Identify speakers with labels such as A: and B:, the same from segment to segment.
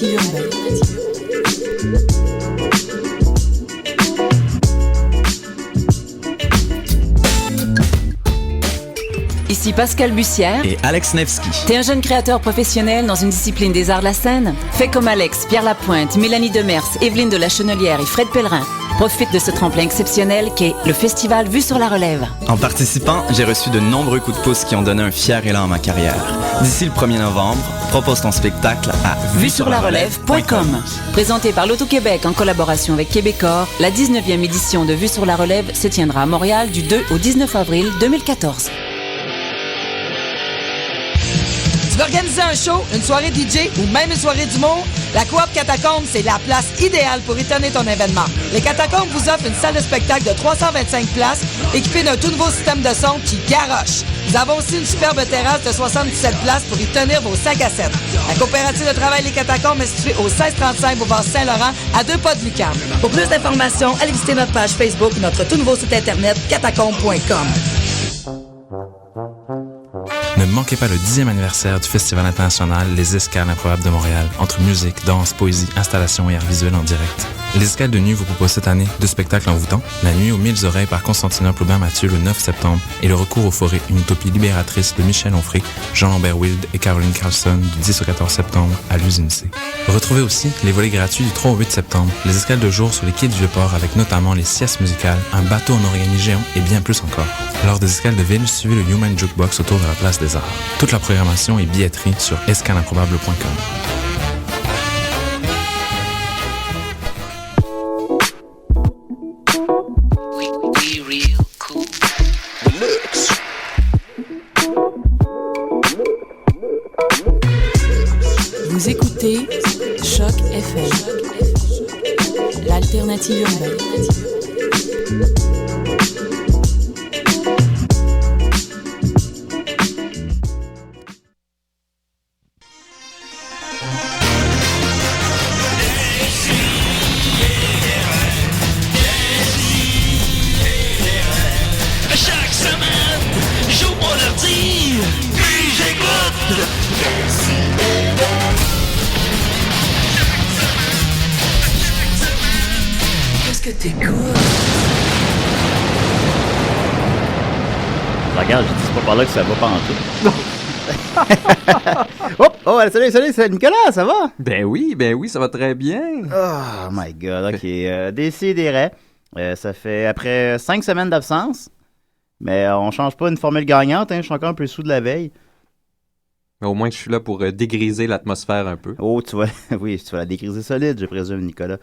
A: L'alternative urbaine. Ici Pascal Bussière
B: et Alex Nevsky.
A: T'es un jeune créateur professionnel dans une discipline des arts de la scène? Fais comme Alex, Pierre Lapointe, Mélanie Demers, Evelyne de la Chenelière et Fred Pellerin. Profite de ce tremplin exceptionnel qu'est le festival Vue sur la Relève.
B: En participant, j'ai reçu de nombreux coups de pouce qui ont donné un fier élan à ma carrière. D'ici le 1er novembre, propose ton spectacle à
A: vuesurlarelève.com. Présenté par l'Auto-Québec en collaboration avec Québecor, la 19e édition de Vue sur la Relève se tiendra à Montréal du 2 au 19 avril 2014.
C: Tu veux organiser un show, une soirée DJ ou même une soirée d'humour? La Coop Catacombes, c'est la place idéale pour étonner ton événement. Les Catacombes vous offrent une salle de spectacle de 325 places équipée d'un tout nouveau système de son qui garoche. Nous avons aussi une superbe terrasse de 77 places pour y tenir vos sacs à 7. La coopérative de travail Les Catacombes est située au 1635 boulevard Saint-Laurent, à 2 pas de l'UQAM. Pour plus d'informations, allez visiter notre page Facebook ou notre tout nouveau site internet catacombes.com.
D: Ne manquez pas le 10e anniversaire du Festival international Les Escales improbables de Montréal, entre musique, danse, poésie, installation et art visuel en direct. Les Escales de Nuit vous proposent cette année 2 spectacles envoûtants, La Nuit aux 1000 oreilles par Constantinople Aubin-Mathieu le 9 septembre et Le Recours aux forêts, une utopie libératrice de Michel Onfray, Jean-Lambert Wild et Caroline Carlson du 10 au 14 septembre à l'Usine C. Retrouvez aussi les volets gratuits du 3 au 8 septembre, les escales de jour sur les quais du Vieux-Port avec notamment les siestes musicales, un bateau en origami géant et bien plus encore. Lors des escales de ville, suivez le Human Jukebox autour de la place des Arts. Toute la programmation et billetterie sur escaleimprobable.com.
A: Vous écoutez Choc FM, l'alternative urbaine.
E: Chaque semaine, j'ouvre mon ordi, puis j'écoute. Qu'est-ce que t'écoutes?
F: Regarde, je dis c'est pas par là que ça va pas en tout. Oh, salut, c'est Nicolas, ça va?
G: Ben oui, ça va très bien.
F: Oh my God, ok. Décidérez. Ça fait après 5 semaines d'absence, mais on change pas une formule gagnante, hein, je suis encore un peu sous de la veille.
G: Mais au moins, je suis là pour dégriser l'atmosphère un peu.
F: Oh, tu vas la dégriser solide, je présume, Nicolas.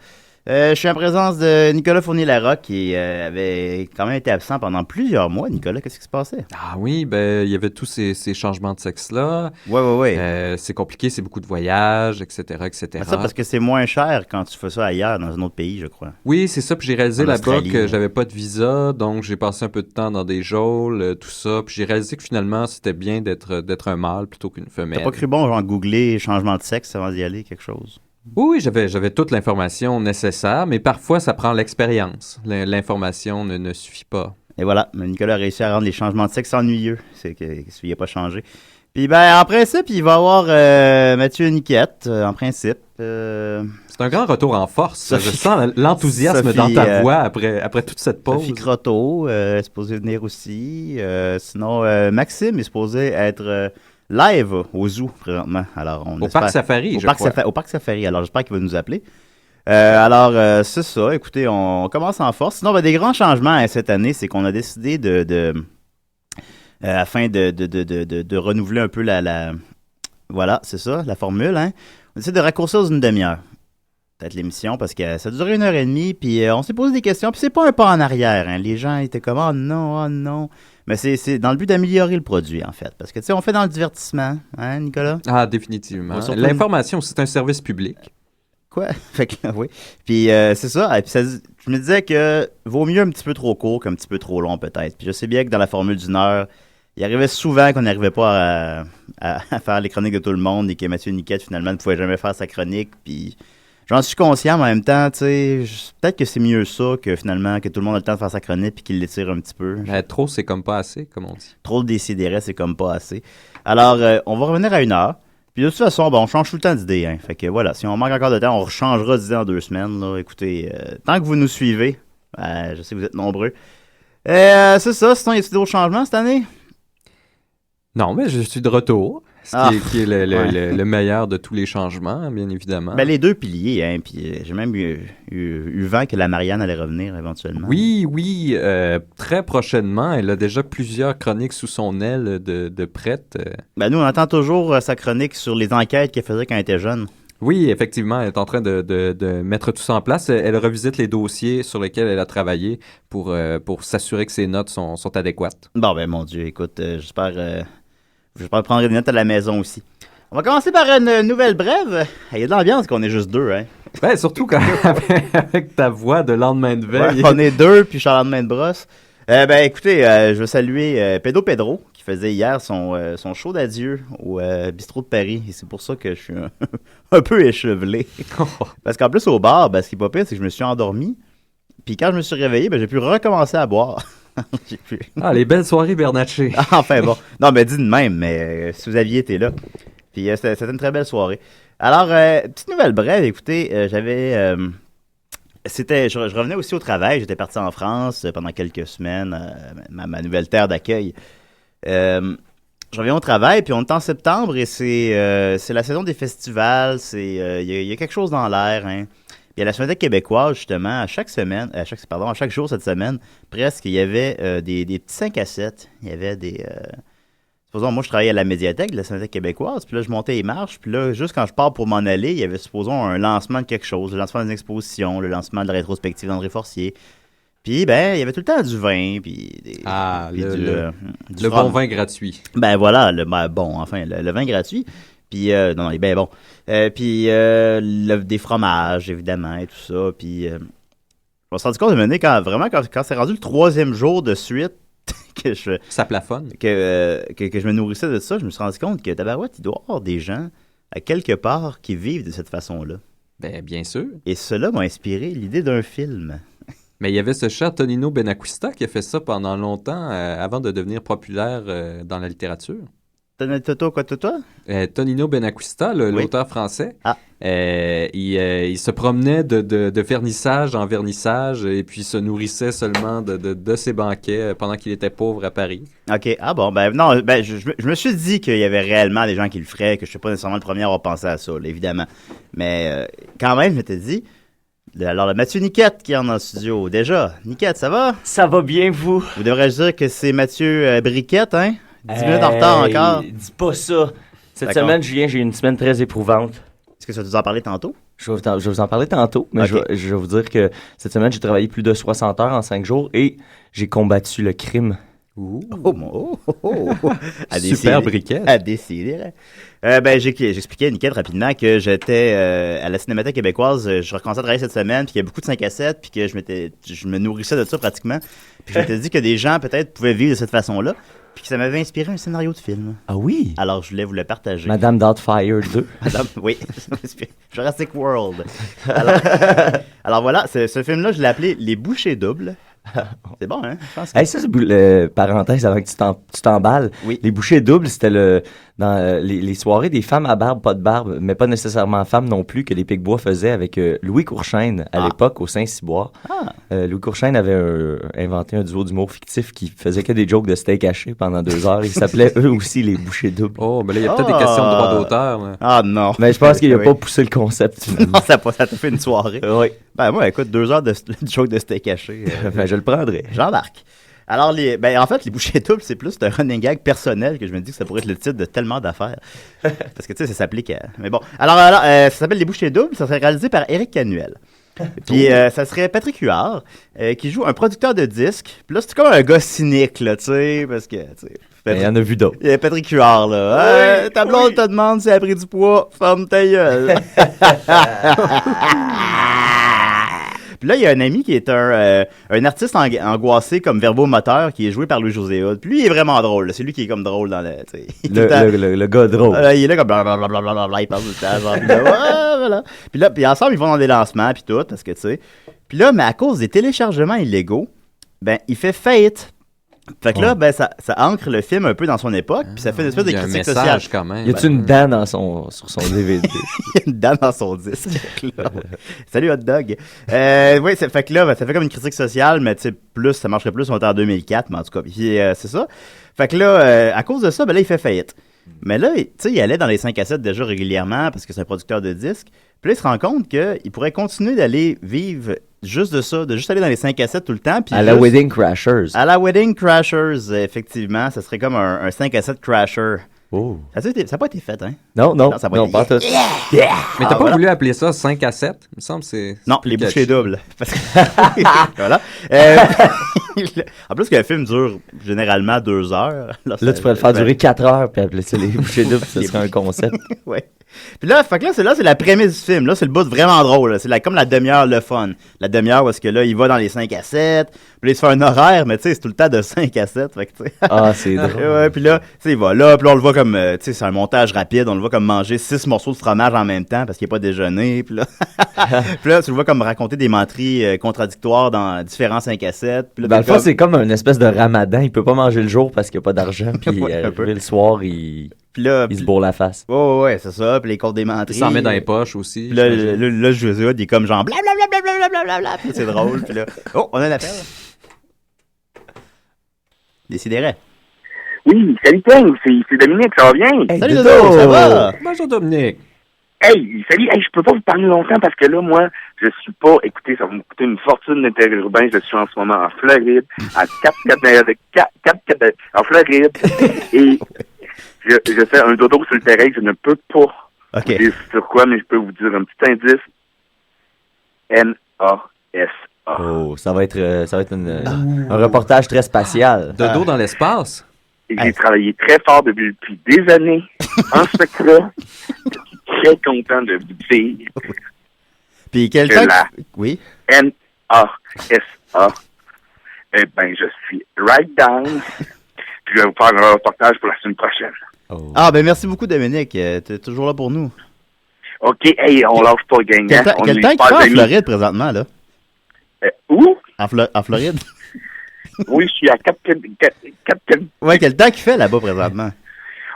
F: Je suis en présence de Nicolas Fournier-Larocque qui avait quand même été absent pendant plusieurs mois. Nicolas, qu'est-ce qui se passait?
G: Ah oui, ben il y avait tous ces changements de sexe-là.
F: Ouais.
G: C'est compliqué, c'est beaucoup de voyages, etc., etc.
F: Mais ça parce que c'est moins cher quand tu fais ça ailleurs, dans un autre pays, je crois.
G: Oui, c'est ça. Puis j'ai réalisé
F: En
G: là-bas
F: Australie,
G: que j'avais pas de visa, donc j'ai passé un peu de temps dans des geôles, tout ça. Puis j'ai réalisé que finalement, c'était bien d'être un mâle plutôt qu'une femelle.
F: T'as pas cru bon, genre, googler changement de sexe avant d'y aller, quelque chose?
G: Oui, j'avais toute l'information nécessaire, mais parfois, ça prend l'expérience. L'information ne suffit pas.
F: Et voilà, Nicolas a réussi à rendre les changements de sexe ennuyeux. C'est qu'il n'a pas changé. Puis, ben, en principe, il va y avoir Mathieu Niquette, en principe.
G: C'est un grand retour en force. Je sens l'enthousiasme dans ta voix après toute cette pause.
F: Sophie Croteau est supposée venir aussi. Sinon, Maxime est supposé être... live au Zoo, présentement. Alors,
G: au Parc Safari, je crois.
F: Au Parc Safari. Alors, j'espère qu'il va nous appeler. Alors, c'est ça. Écoutez, on commence en force. Sinon, des grands changements cette année, c'est qu'on a décidé afin de renouveler un peu voilà, c'est ça, la formule, hein. On essaie de raccourcir une demi-heure. Peut-être l'émission, parce que ça durait 1h30, puis on s'est posé des questions, puis c'est pas un pas en arrière, hein. Les gens étaient comme « oh non ». Mais c'est dans le but d'améliorer le produit, en fait. Parce que, tu sais, on fait dans le divertissement, hein, Nicolas?
G: Ah, définitivement. L'information, c'est un service public.
F: Quoi? Fait que, oui. Puis, c'est ça. Et puis, je me disais que vaut mieux un petit peu trop court qu'un petit peu trop long, peut-être. Puis, je sais bien que dans la formule d'une heure, il arrivait souvent qu'on n'arrivait pas à faire les chroniques de tout le monde et que Mathieu Niquette, finalement, ne pouvait jamais faire sa chronique. Puis, j'en suis conscient, mais en même temps, tu sais, peut-être que c'est mieux ça que finalement que tout le monde a le temps de faire sa chronique puis qu'il l'étire un petit peu.
G: Trop, c'est comme pas assez, comme on dit.
F: Trop de décidérés, c'est comme pas assez. Alors, on va revenir à 1 heure. Puis de toute façon, bon, on change tout le temps d'idée. Hein. Fait que voilà, si on manque encore de temps, on rechangera d'idée en 2 semaines. Là. Écoutez, tant que vous nous suivez, je sais que vous êtes nombreux. C'est ça, sinon, y a-t-il d'autres changements cette année?
G: Non, mais je suis de retour. Qui est le meilleur de tous les changements, bien évidemment.
F: Ben, les 2 piliers, hein. Puis j'ai même eu vent que la Marianne allait revenir éventuellement.
G: Oui, très prochainement. Elle a déjà plusieurs chroniques sous son aile de prête.
F: Ben, nous, on attend toujours sa chronique sur les enquêtes qu'elle faisait quand elle était jeune.
G: Oui, effectivement, elle est en train de mettre tout ça en place. Elle revisite les dossiers sur lesquels elle a travaillé pour s'assurer que ses notes sont adéquates.
F: Bon, ben, mon Dieu, écoute, j'espère prendre des notes à la maison aussi. On va commencer par une nouvelle brève. Il y a de l'ambiance qu'on est juste 2, hein.
G: Ben, surtout quand avec ta voix de lendemain de veille.
F: Ouais, on est 2, puis je suis en lendemain de brosse. Ben, écoutez, je veux saluer Pedro, qui faisait hier son show d'adieu au Bistrot de Paris. Et c'est pour ça que je suis un peu échevelé. Parce qu'en plus, au bar, ce qui est pas pire, c'est que je me suis endormi. Puis quand je me suis réveillé, j'ai pu recommencer à boire.
G: Ah, les belles soirées Bernatchez.
F: Enfin bon. Non, mais dis de même, mais si vous aviez été là. Puis c'était une très belle soirée. Alors, petite nouvelle brève, écoutez, je revenais aussi au travail, j'étais parti en France pendant quelques semaines, ma nouvelle terre d'accueil. Je reviens au travail, puis on est en septembre et c'est la saison des festivals, il y a quelque chose dans l'air, hein. Il y a la Cinémathèque québécoise, justement, à chaque jour cette semaine, presque, il y avait des petits 5 à 7. Il y avait des... supposons, moi, je travaillais à la médiathèque de la Cinémathèque québécoise, puis là, je montais les marches, puis là, juste quand je pars pour m'en aller, il y avait, supposons, un lancement de quelque chose, le lancement d'une exposition, le lancement de la rétrospective d'André Forcier. Puis, ben, il y avait tout le temps du vin, puis...
G: le bon vin gratuit.
F: Ben voilà, le vin gratuit. Puis, non, il est bien bon. Puis, des fromages, évidemment, et tout ça. Puis, je me suis rendu compte de mener quand c'est rendu le 3e jour de suite que
G: ça plafonne.
F: Que je me nourrissais de ça, je me suis rendu compte que, tabarouette, il doit y avoir des gens, à quelque part, qui vivent de cette façon-là.
G: Ben, bien sûr.
F: Et cela m'a inspiré l'idée d'un film.
G: Mais il y avait ce cher Tonino Benacquista qui a fait ça pendant longtemps, avant de devenir populaire dans la littérature. Tonino Benacquista, l'auteur français, il se promenait de vernissage en vernissage et puis se nourrissait seulement de ses banquets pendant qu'il était pauvre à Paris.
F: OK. Ah bon, ben non, ben je me suis dit qu'il y avait réellement des gens qui le feraient, que je ne suis pas nécessairement le premier à avoir pensé à ça, là, évidemment. Mais quand même, je m'étais dit... Alors, le Mathieu Niquette qui est en studio. Déjà, Niquette, ça va?
H: Ça va bien, vous?
F: Vous devrais-je dire que c'est Mathieu Briquette, hein? 10 minutes en retard encore.
H: Dis pas ça. Cette semaine, Julien, j'ai eu une semaine très éprouvante.
F: Est-ce que tu vas nous en parler tantôt?
H: Je vais vous en parler tantôt, mais je vais vous dire que cette semaine, j'ai travaillé plus de 60 heures en 5 jours et j'ai combattu le crime.
G: Super Briquette.
F: À décider. J'expliquais à Niquette rapidement que j'étais à la Cinémathèque québécoise, je recommençais à travailler cette semaine, puis qu'il y a beaucoup de 5 à 7, puis que je me nourrissais de ça pratiquement. Puis je m'étais dit que des gens peut-être pouvaient vivre de cette façon-là, puis que ça m'avait inspiré un scénario de film.
H: Ah oui?
F: Alors je voulais vous le partager.
H: Madame Doubtfire 2.
F: Oui, Jurassic World. Alors voilà, ce film-là, je l'ai appelé Les Bouchées doubles. C'est bon, hein? Je pense que...
H: Hey, ça, parenthèse avant que tu t'emballes.
F: Oui.
H: Les bouchées doubles, c'était dans les soirées des femmes à barbe, pas de barbe, mais pas nécessairement femmes non plus, que les Picbois faisaient avec Louis Courchaine à l'époque au Saint-Cyboire. Louis Courchaine avait inventé un duo d'humour fictif qui faisait que des jokes de steak haché pendant 2 heures. Ils s'appelaient eux aussi les bouchées doubles.
G: Oh, mais là, il y a peut-être des questions de droit d'auteur. Là.
F: Ah non.
H: Mais je pense qu'il n'a pas poussé le concept.
F: Non, ça t'a fait une soirée.
H: Oui.
F: Ben moi, écoute, 2 heures de jokes de steak haché.
H: Je le prendrais.
F: J'embarque. Alors, en fait, les bouchées doubles, c'est plus un running gag personnel que je me dis que ça pourrait être le titre de tellement d'affaires. Parce que, tu sais, ça s'applique à... Mais bon. Alors ça s'appelle Les Bouchées doubles. Ça serait réalisé par Éric Canuel. Puis, ça serait Patrick Huard qui joue un producteur de disques. Puis là, c'est comme un gars cynique, là, tu sais, parce que...
H: Il y en a vu d'autres.
F: Il y a Patrick Huard, là. Ta blonde te demande si elle a pris du poids. Ferme ta gueule. Puis là, il y a un ami qui est un artiste angoissé comme verbomoteur qui est joué par Louis-José Hood. Puis lui, il est vraiment drôle. Là. C'est lui qui est comme drôle dans le...
H: Le gars drôle.
F: Il est là comme blablabla, il parle tout le temps. Genre, puis là, voilà. Puis ensemble, ils vont dans des lancements, puis tout, parce que, tu sais... Puis là, mais à cause des téléchargements illégaux, ben, il fait faillite. Fait que là, ben, ça ancre le film un peu dans son époque, puis ça fait une espèce de critique sociale.
G: Quand même.
H: Y a-tu une dent sur son DVD?
F: Il y a une dent dans son disque. Là. Salut, hot dog. Oui, fait que là, ben, ça fait comme une critique sociale, mais tu sais, plus, ça marcherait plus, on était en 2004, mais en tout cas, puis, c'est ça. Fait que là, à cause de ça, ben là, il fait faillite. Mais là, tu sais, il allait dans les 5 à 7 déjà régulièrement, parce que c'est un producteur de disques. Puis là, il se rend compte qu'il pourrait continuer d'aller vivre juste de ça, de juste aller dans les 5 à 7 tout le temps. Puis
H: à la Wedding Crashers.
F: À la Wedding Crashers, effectivement. Ça serait comme un 5 à 7 Crasher.
H: Oh.
F: Ça n'a pas été fait, hein?
H: Non, pas tout.
G: Mais t'as pas voulu appeler ça 5 à 7? Il me semble que c'est...
F: Non, les bouchées doubles. Parce que... voilà. En plus que le film dure généralement 2 heures.
H: Là, tu pourrais le faire durer 4 heures, puis appeler ça les bouchées doubles, ce serait un concept.
F: Ouais. Puis là, fait que là, c'est la prémisse du film. Là, c'est le bout vraiment drôle. Là. C'est comme la demi-heure le fun. La demi-heure où est-ce que là, il va dans les 5 à 7. Puis là, il se fait un horaire, mais tu sais, c'est tout le temps de 5 à 7. Fait que, tu sais.
H: Ah, c'est drôle.
F: Ouais, puis là, tu sais, il va là. Puis là, on le voit comme, tu sais, c'est un montage rapide. On le voit comme manger 6 morceaux de fromage en même temps parce qu'il n'est pas déjeuné. Puis là, puis là, tu le vois comme raconter des menteries contradictoires dans différents 5 à 7. Puis là,
H: dans le fond, c'est comme une espèce de ramadan. Il peut pas manger le jour parce qu'il n'y a pas d'argent. Puis le soir, il se bourre la face.
F: Ouais, c'est ça. Puis les comptes des menteries.
G: Il s'en met dans les poches aussi.
F: Puis là, Josué, il est comme genre blablabla. Puis c'est drôle. Puis là, oh, on a un appel. Décidérez.
I: Oui, salut King, c'est Dominique, ça va bien?
F: Hey, salut Dodo, ça va?
G: Bonjour Dominique.
I: Hey, salut, hey, je peux pas vous parler longtemps parce que là, moi, je suis pas, écoutez, ça va me coûter une fortune d'interurbain, je suis en ce moment en Floride, à 4 en Floride, et je fais un dodo sur le terrain, je ne peux pas dire sur quoi, mais je peux vous dire un petit indice. NASA.
H: Oh, ça va être un reportage très spatial.
G: Dodo dans l'espace?
I: J'ai travaillé très fort depuis des années en secret. Je suis très content de vous dire.
F: Puis quelqu'un... Oui?
I: NASA. Eh ben, je suis right down. Puis je vais vous faire un reportage pour la semaine prochaine.
F: Oh. Ah, ben merci beaucoup, Dominique. T'es toujours là pour nous.
I: OK, hey, on lâche pas le gagnant.
F: Quel temps qu'il fait en Floride présentement, là?
I: Où?
F: En Floride?
I: Oui, je suis à 4...
F: Ouais, quel temps qu'il fait là-bas présentement?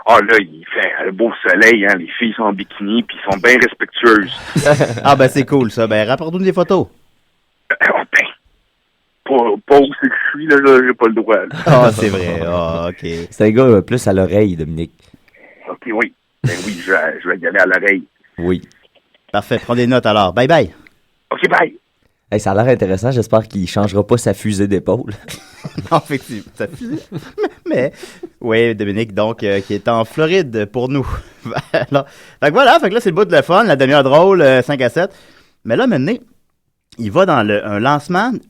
I: Ah là, il fait un beau soleil, hein. Les filles sont en bikini, puis sont bien respectueuses.
F: Ah ben c'est cool ça. Ben rapporte-nous des photos.
I: Pas où c'est que je suis, là, j'ai pas le droit.
F: Ah, c'est vrai. Ah, OK.
H: C'est un gars plus à l'oreille, Dominique.
I: OK, oui. Ben oui, je vais y aller à l'oreille.
H: Oui.
F: Parfait. Prends des notes alors. Bye bye.
I: OK, bye.
H: Hey, ça a l'air intéressant. J'espère qu'il changera pas sa fusée d'épaule.
F: Non, effectivement. Sa fusée. Mais, oui, Dominique, donc, qui est en Floride pour nous. Alors, fait que voilà. Fait que là, c'est le bout de le fun. La demi-heure drôle, 5 à 7. Mais là, maintenant, il va dans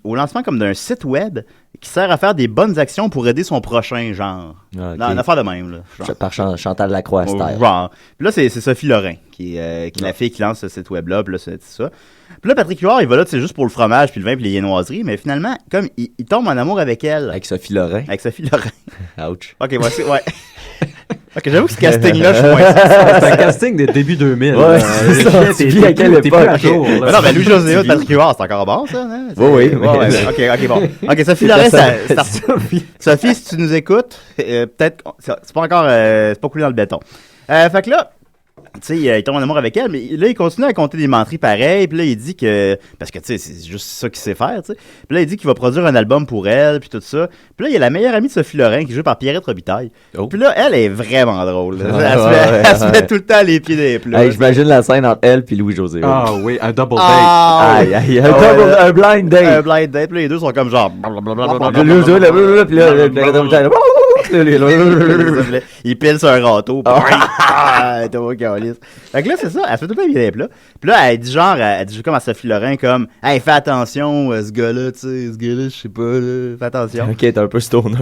F: au lancement comme d'un site web qui sert à faire des bonnes actions pour aider son prochain, genre. Okay. Une affaire de même, là. Genre.
H: Par Chantal Lacroix, style.
F: Genre. Puis là, c'est Sophie Lorrain qui est la fille qui lance ce site web-là, puis là, c'est ça. Puis là, Patrick Huard, il va là, c'est juste pour le fromage, puis le vin, puis les viennoiseries, mais finalement, comme il tombe en amour avec elle.
H: Avec Sophie Lorrain.
F: Avec Sophie Lorrain.
H: Ouch.
F: OK, voici, ouais. Ok, j'avoue que ce casting-là, je suis moins...
G: C'est un casting des débuts 2000.
H: Ouais, c'est ça. Tu vis à quelle époque?
F: Non, mais Louis-José de Patrick Huard, c'est encore bon, ça, hein?
H: Oui.
F: OK, bon. OK, Sophie Lorrain, Sophie, si tu nous écoutes, peut-être... C'est pas encore... c'est pas coulé dans le béton. Fait que là... Tu sais, il tombe en amour avec elle, mais là, il continue à compter des menteries pareilles. Puis là, il dit que... Parce que, tu sais, c'est juste ça qu'il sait faire, tu sais. Puis là, il dit qu'il va produire un album pour elle, puis tout ça. Puis là, il y a la meilleure amie de Sophie Lorrain, qui est jouée par Pierrette Robitaille. Oh. Puis là, elle est vraiment drôle. Elle se met tout le temps les pieds des plats.
H: Hey, j'imagine la scène entre elle et Louis-José.
G: Ah oui, un double date.
H: Aïe, un blind date.
F: Un blind date. Puis là, les deux sont comme genre...
H: Puis là,
F: il pile sur un râteau. T'es au calice. Fait que là, c'est ça. Elle se fait tout le temps bien plats. Puis là, elle dit comme à Sophie Lorrain, comme, hey, fais attention, ce gars-là, tu sais, je sais pas, là, fais attention.
H: Ok, t'es un peu stoner.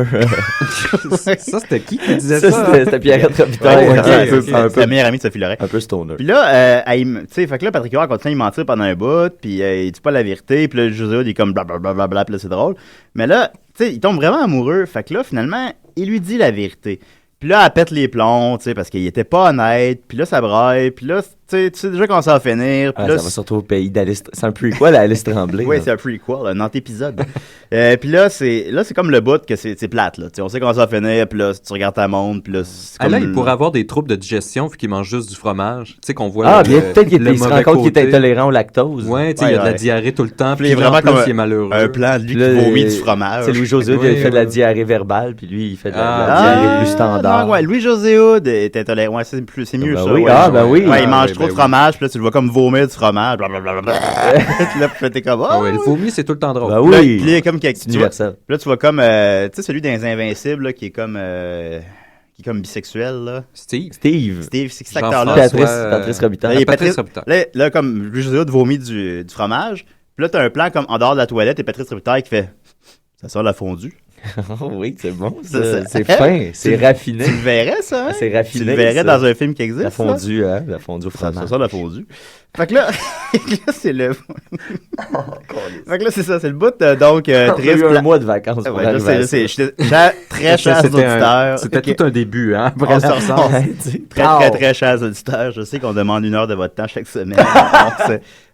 G: Ça, c'était qui disait ça?
H: C'était Pierrette Robitaille.
F: C'est la meilleure amie de Sophie Lorrain.
H: Un peu stoner.
F: Puis là, tu sais, fait que là, Patrick Huard continue à mentir pendant un bout, puis il dit pas la vérité, puis là, José, il est comme blablabla, puis là, c'est drôle. Mais là, tu sais, il tombe vraiment amoureux. Fait que là, finalement, il lui dit la vérité. Puis là, elle pète les plombs, tu sais, parce qu'il était pas honnête. Puis là, ça braille. Puis là, tu tu sais déjà comment ça va finir.
H: Ça va surtout au pays d'Alice. C'est un prequel à Alice Tremblay.
F: Oui, c'est un prequel, un antépisode. Puis là, c'est comme le bout que c'est plate. Là. On sait comment ça va finir, puis là, tu regardes ta montre, puis là, c'est comme...
G: là, il pourrait avoir des troubles de digestion vu qu'il mange juste du fromage. Tu sais qu'on voit
H: peut-être qu'il se rend compte qu'il est intolérant au lactose.
G: Ouais, tu sais, il y a de la diarrhée tout le temps, puis
F: il est vraiment comme
G: il est malheureux.
F: un plan de lui qui vomit du fromage.
H: C'est Louis-José Hood, il fait de la diarrhée verbale, puis lui, il fait de la diarrhée plus standard.
F: Non, Louis-José Hood est intolérant. Ouais, c'est mieux ça.
H: Oui,
F: oui. Ouais, il mange trop de fromage, puis là, tu le vois comme vomir du fromage. Blablabla. Puis là, t'es comme...
G: le vomi, c'est tout le temps drôle.
H: Ben oui.
F: Puis là, comme c'est
H: universel.
F: Puis là, tu vois comme... tu sais, celui des Invincibles, là, qui est comme bisexuel, là.
G: Steve,
F: c'est cet acteur-là.
H: Patrice Robitaille.
F: Là, comme Louis-José Hood vomit du fromage. Puis là, t'as un plan comme en dehors de la toilette et Patrice Robitaille qui fait... Ça sent la fondue.
H: Oui, c'est bon. C'est fin, c'est raffiné.
F: Tu le verrais, ça, hein?
H: C'est raffiné.
F: Tu le verrais dans un film qui existe.
H: La fondue, hein? La fondue au fromage.
F: Ça sent la fondue. Fait que là, c'est le... Fait que là, c'est ça, c'est le bout, donc, triste.
H: On a eu un mois de vacances pour arriver à ça.
F: J'étais très cher auditeurs.
G: C'était tout un début, hein?
F: Très cher auditeurs. Je sais qu'on demande 1 heure de votre temps chaque semaine.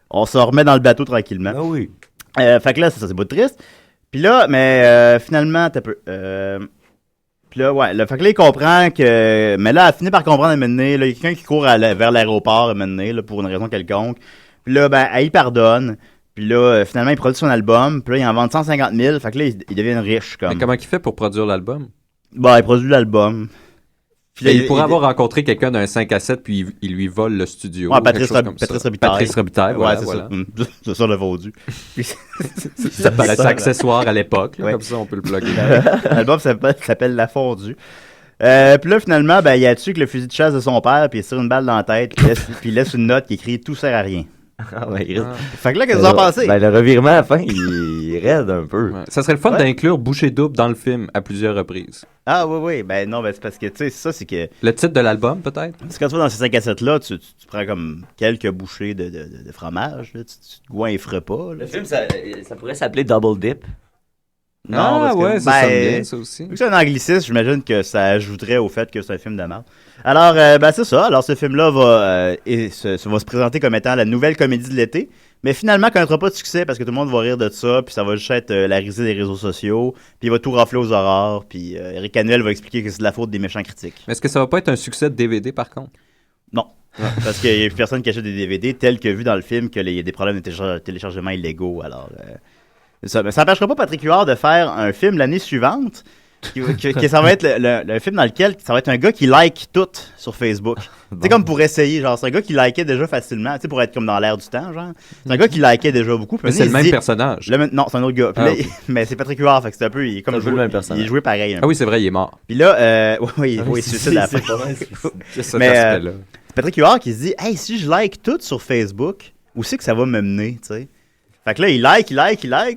F: On se remet dans le bateau tranquillement.
H: Ah oui.
F: Fait que là, c'est ça, c'est le bout triste. Puis là, mais finalement, t'as peu. Puis là, ouais, fait que là, il comprend que... Mais là, elle finit par comprendre à un moment donné, là, il y a quelqu'un qui court vers l'aéroport à un moment donné, là, pour une raison quelconque. Puis là, ben, elle y pardonne. Puis là, finalement, il produit son album. Puis là, il en vend 150 000. Fait que là, ils deviennent riches, comme.
G: Mais comment il fait pour produire l'album?
F: Bah, il produit l'album.
G: Puis là, il pourrait avoir rencontré quelqu'un d'un 5 à 7, puis il lui vole le studio.
F: Ouais, Patrice Robitaille.
G: Voilà.
F: C'est ça, le vendu.
G: Ça paraissait accessoire à l'époque, comme ça, on peut le plugger.
F: L'album s'appelle La Fondue. Puis là, finalement, ben, il a tué avec le fusil de chasse de son père, puis il tire une balle dans la tête, puis il laisse une note qui écrit « Tout sert à rien ». Fait que là, qu'est-ce que vous en pensez?
H: Ben, le revirement à la fin, il raide un peu.
G: Ouais. Ça serait le fun d'inclure Boucher Double dans le film à plusieurs reprises.
F: Ah oui. Ben non, ben, c'est parce que, tu sais, ça, c'est que...
G: Le titre de l'album, peut-être?
F: Parce que quand tu vas dans ces 5 cassettes-là, tu prends comme quelques bouchées de fromage, là, tu te goinfres pas. Là,
H: le film, ça pourrait s'appeler Double Dip.
F: Non, parce que,
G: ça sonne bien, ça aussi.
F: Vu que c'est un anglicisme, j'imagine que ça ajouterait au fait que c'est un film de merde. Alors, ben c'est ça. Alors, ce film-là va se présenter comme étant la nouvelle comédie de l'été, mais finalement, connaîtra pas de succès parce que tout le monde va rire de ça, puis ça va juste être la risée des réseaux sociaux, puis il va tout rafler aux aurores, puis Eric Hanuel va expliquer que c'est de la faute des méchants critiques.
G: Mais est-ce que ça va pas être un succès de DVD, par contre?
F: Non. Parce qu'il y a plus personne qui achète des DVD, tel que vu dans le film, qu'il y a des problèmes de téléchargement illégaux, alors... ça n'empêchera pas Patrick Huard de faire un film l'année suivante, que ça va être le film dans lequel ça va être un gars qui like tout sur Facebook. Bon. C'est comme pour essayer, genre, c'est un gars qui likait déjà facilement, tu sais, pour être comme dans l'air du temps, genre. C'est un gars qui likait déjà beaucoup.
G: Mais c'est le même personnage.
F: Non, c'est un autre gars. Okay. Mais c'est Patrick Huard, fait que c'est un peu, il est comme
H: le même personnage.
F: Il est joué pareil.
G: Oui, c'est vrai, il est mort.
F: Puis là, oui, suicide à la fin. Mais Patrick Huard qui se dit, hey, si je like tout sur Facebook, où c'est que ça va me mener, tu sais? Fait que là, il like, tu